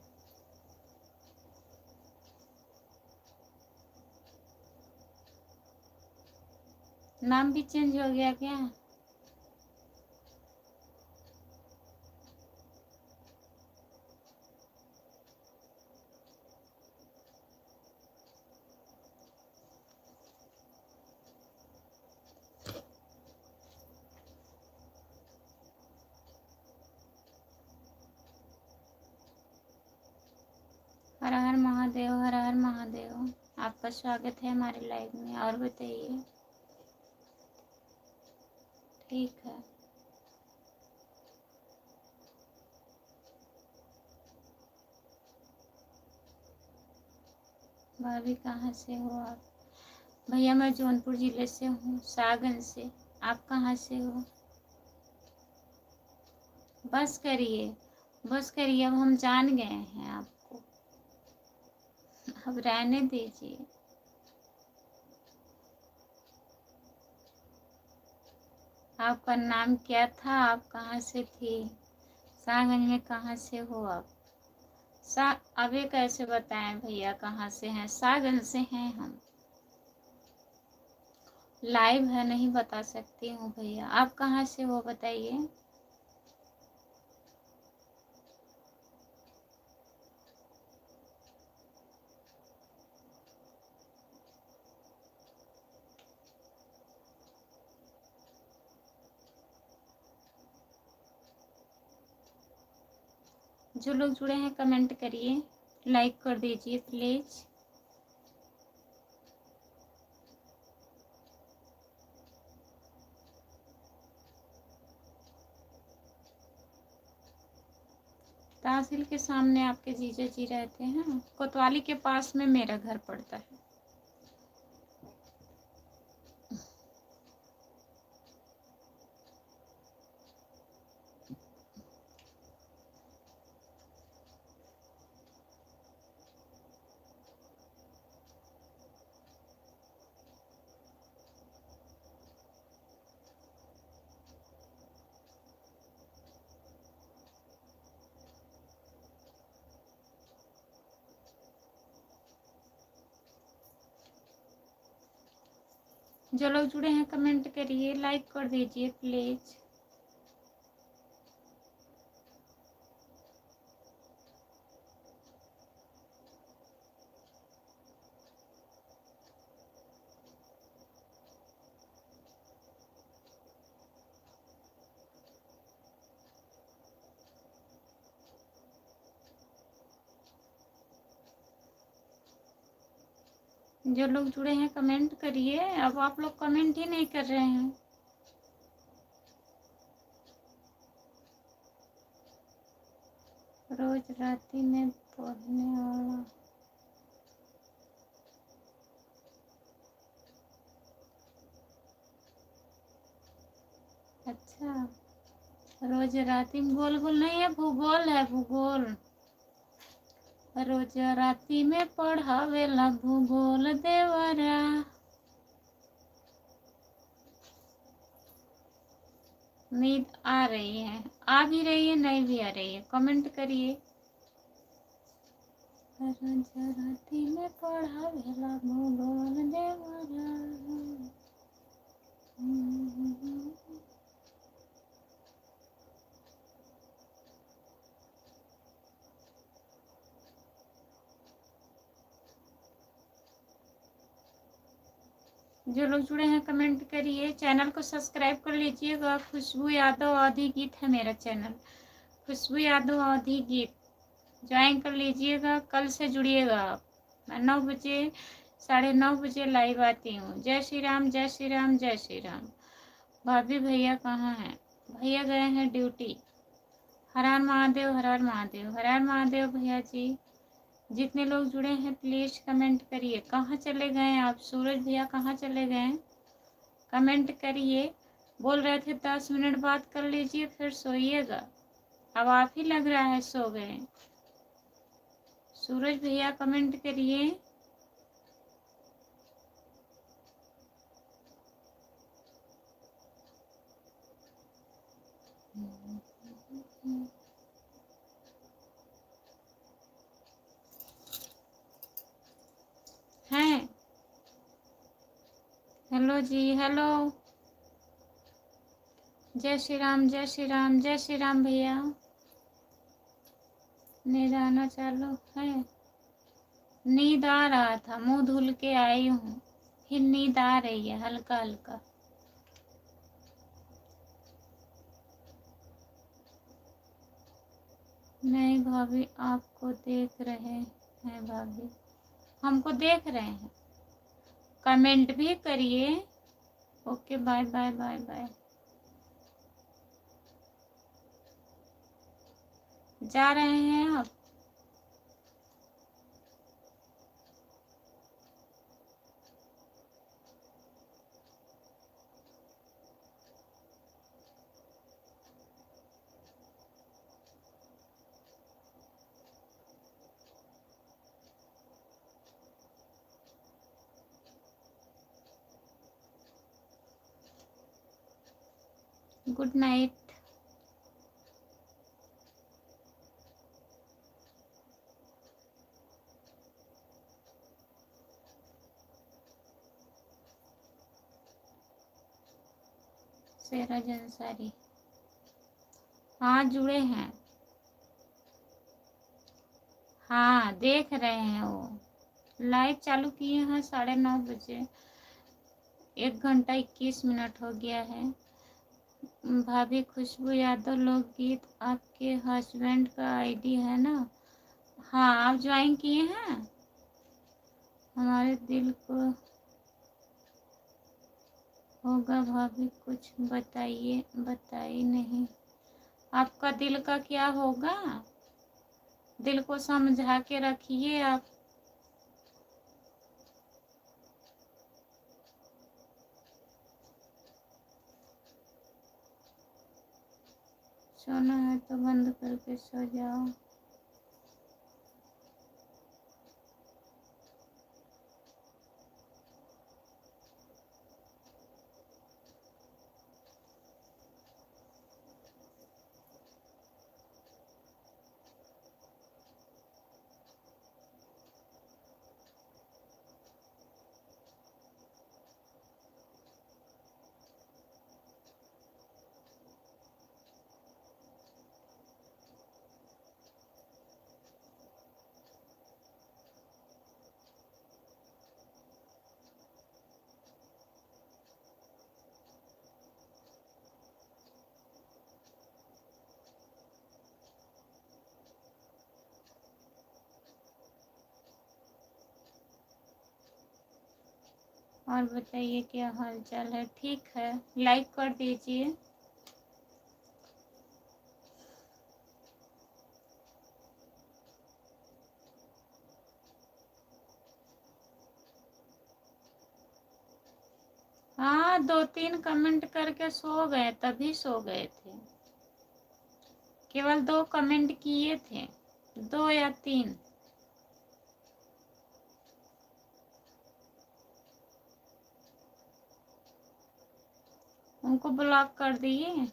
नाम भी चेंज हो गया क्या? हर हर महादेव, हर हर महादेव। आपका स्वागत है हमारे लाइव में। और बताइए। ठीक है। भाभी कहाँ से हो आप? भैया मैं जौनपुर जिले से हूँ, सागन से। आप कहाँ से हो? बस करिए, बस करिए, अब हम जान गए हैं आपको, अब रहने दीजिए। आपका नाम क्या था? आप कहाँ से थे? सागन में कहाँ से हो आप? अभी कैसे बताएं भैया कहाँ से हैं? सागन से हैं हम। लाइव है, नहीं बता सकती हूँ भैया। आप कहाँ से हो बताइए। जो लोग जुड़े हैं कमेंट करिए, लाइक कर दीजिए प्लीज। तहसील के सामने आपके जीजा जी रहते हैं, कोतवाली के पास में मेरा घर पड़ता है। जो लोग जुड़े हैं कमेंट करिए, लाइक कर दीजिए प्लीज। जो लोग जुड़े हैं कमेंट करिए। अब आप लोग कमेंट ही नहीं कर रहे हैं। रोज राती में पढ़ने वाला। अच्छा, रोज राती में गोल गोल नहीं है, भूगोल है, भूगोल। रोज राती में पढ़ावेला भूगोल देवरा। नींद आ रही है? आ भी रही है, नहीं भी आ रही है? कमेंट करिए। रोज राती में पढ़ावेला भूगोल देवरा। जो लोग जुड़े हैं कमेंट करिए। चैनल को सब्सक्राइब कर लीजिएगा। खुशबू यादव आधी गीत है मेरा चैनल, खुशबू यादव आधी गीत। ज्वाइन कर लीजिएगा, कल से जुड़िएगा आप। मैं 9 बजे, 9:30 बजे लाइव आती हूँ। जय श्री राम, जय श्री राम, जय श्री राम। भाभी भैया कहाँ हैं? भैया गए हैं ड्यूटी। हर हर महादेव, हर हर महादेव, हर हर महादेव। भैया जी जितने लोग जुड़े हैं प्लीज कमेंट करिए। कहाँ चले गए आप? सूरज भैया कहाँ चले गए? कमेंट करिए। बोल रहे थे 10 मिनट बात कर लीजिए फिर सोइएगा, अब आप ही लग रहा है सो गए। सूरज भैया कमेंट करिए। हैं। हेलो जी, हेलो। जय श्री राम, जय श्री राम, जय श्री राम भैया। नींद आना चालू है। नींद आ रहा था, मुंह धुल के आई हूँ, फिर नींद आ रही है हल्का हल्का। नहीं भाभी, आपको देख रहे हैं भाभी, हमको देख रहे हैं। कमेंट भी करिए। Okay, bye bye bye bye. जा रहे हैं आप? Good night. शेरा जंसारी, हाँ जुड़े हैं। हाँ देख रहे हैं, वो लाइव चालू किए हैं 9:30 बजे। 1 घंटा 21 मिनट हो गया है। भाभी खुशबू यादव लोकगीत आपके हस्बैंड का आईडी है ना? हाँ, आप ज्वाइन किए हैं। हमारे दिल को होगा भाभी, कुछ बताइए, बताइए नहीं। आपका दिल का क्या होगा? दिल को समझा के रखिए आप। सोना है तो बंद करके सो जाओ। और बताइए क्या हाल चाल है? ठीक है, लाइक कर दीजिए। हाँ, 2-3 कमेंट करके सो गए, तभी सो गए थे। केवल 2 कमेंट किए थे, 2 या 3। उनको ब्लॉक कर दिए।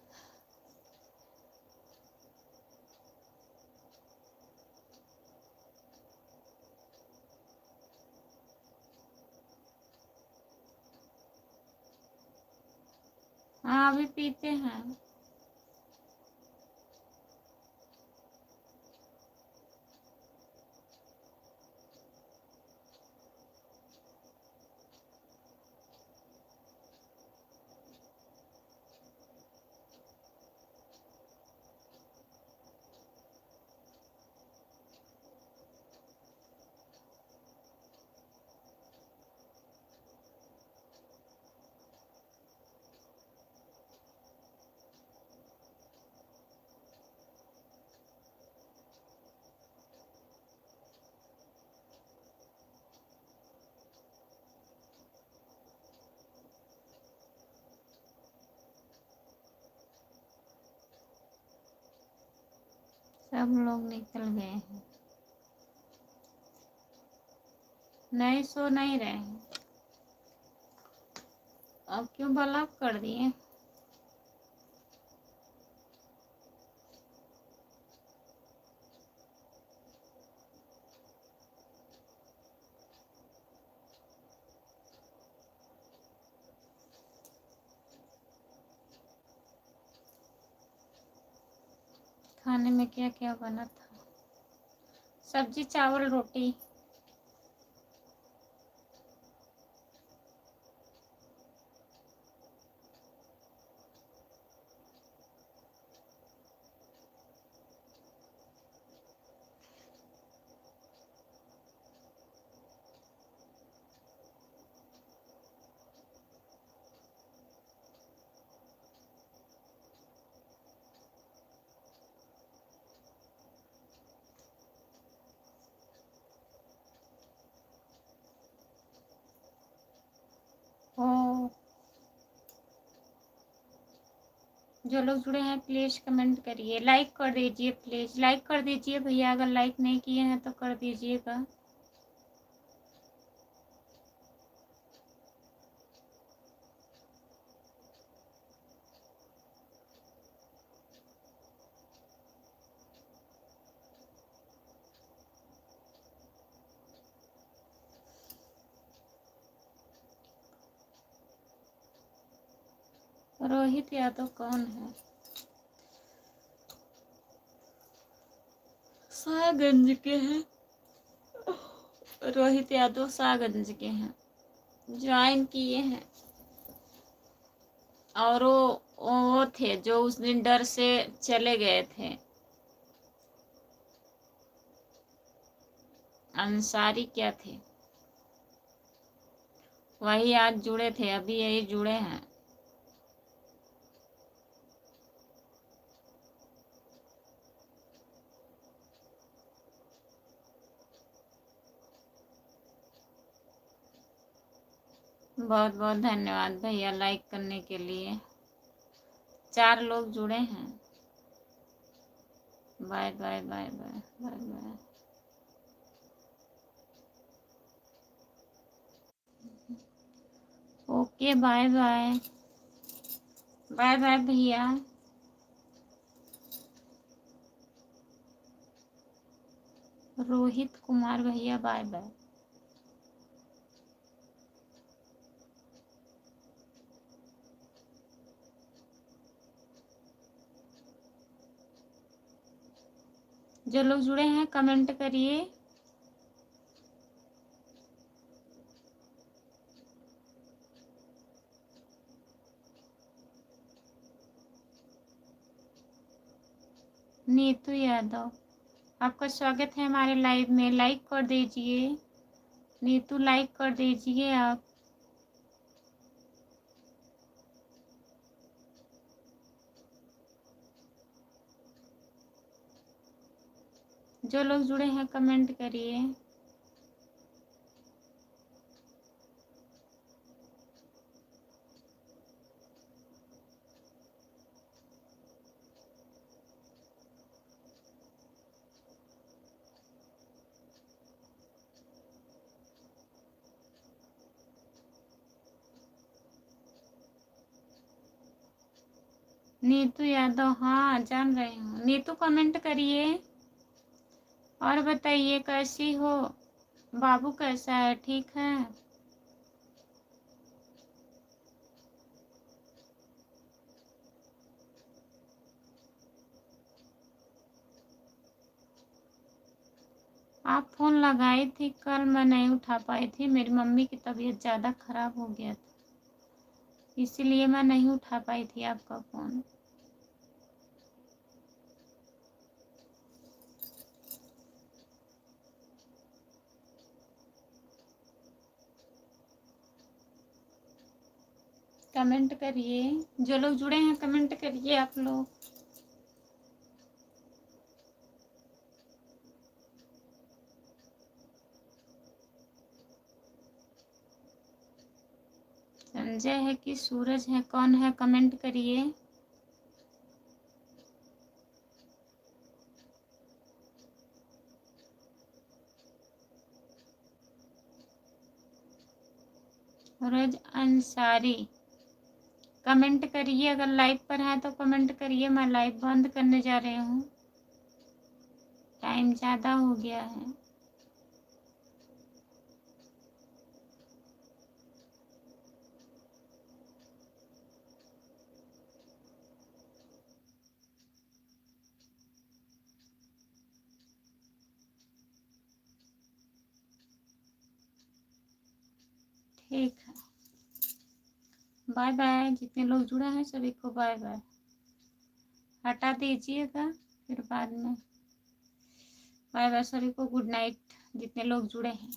हाँ, अभी पीते हैं। सब लोग निकल गए हैं। नहीं, सो नहीं रहे हैं। अब क्यों ब्लॉक कर दिए? खाने में क्या क्या बना था? सब्जी, चावल, रोटी। ओ, जो लोग जुड़े हैं प्लीज कमेंट करिए, लाइक कर दीजिए, प्लीज लाइक कर दीजिए भैया, अगर लाइक नहीं किए हैं तो कर दीजिएगा। रोहित यादव कौन है? सागंज के हैं। रोहित यादव सागंज के हैं, ज्वाइन किए हैं। और वो थे जो उस दिन डर से चले गए थे, अंसारी क्या थे, वही आज जुड़े थे, अभी यही जुड़े हैं। बहुत बहुत धन्यवाद भैया लाइक करने के लिए। 4 लोग जुड़े हैं। Bye bye bye bye bye bye. Okay bye bye bye bye भैया। रोहित कुमार भैया बाय बाय। जो लोग जुड़े हैं कमेंट करिए। नीतू यादव, आपका स्वागत है हमारे लाइव में, लाइक कर दीजिए। नीतू लाइक कर दीजिए आप। जो लोग जुड़े हैं कमेंट करिए। नीतू यादव, हाँ जान रही हूँ। नीतू कमेंट करिए और बताइए कैसी हो, बाबू कैसा है, ठीक है? आप फोन लगाई थी कल, मैं नहीं उठा पाई थी, मेरी मम्मी की तबीयत ज़्यादा खराब हो गया था, इसीलिए मैं नहीं उठा पाई थी आपका फ़ोन। कमेंट करिए, जो लोग जुड़े हैं कमेंट करिए आप लोग। संजय है कि सूरज है, कौन है कमेंट करिए। सूरज अंसारी, कमेंट करिए, अगर लाइव पर है तो कमेंट करिए। मैं लाइव बंद करने जा रही हूँ, टाइम ज़्यादा हो गया है। ठीक है, बाय बाय। जितने लोग जुड़े हैं सभी को बाय बाय। हटा दीजिएगा फिर बाद में। बाय बाय सभी को, गुड नाइट जितने लोग जुड़े हैं।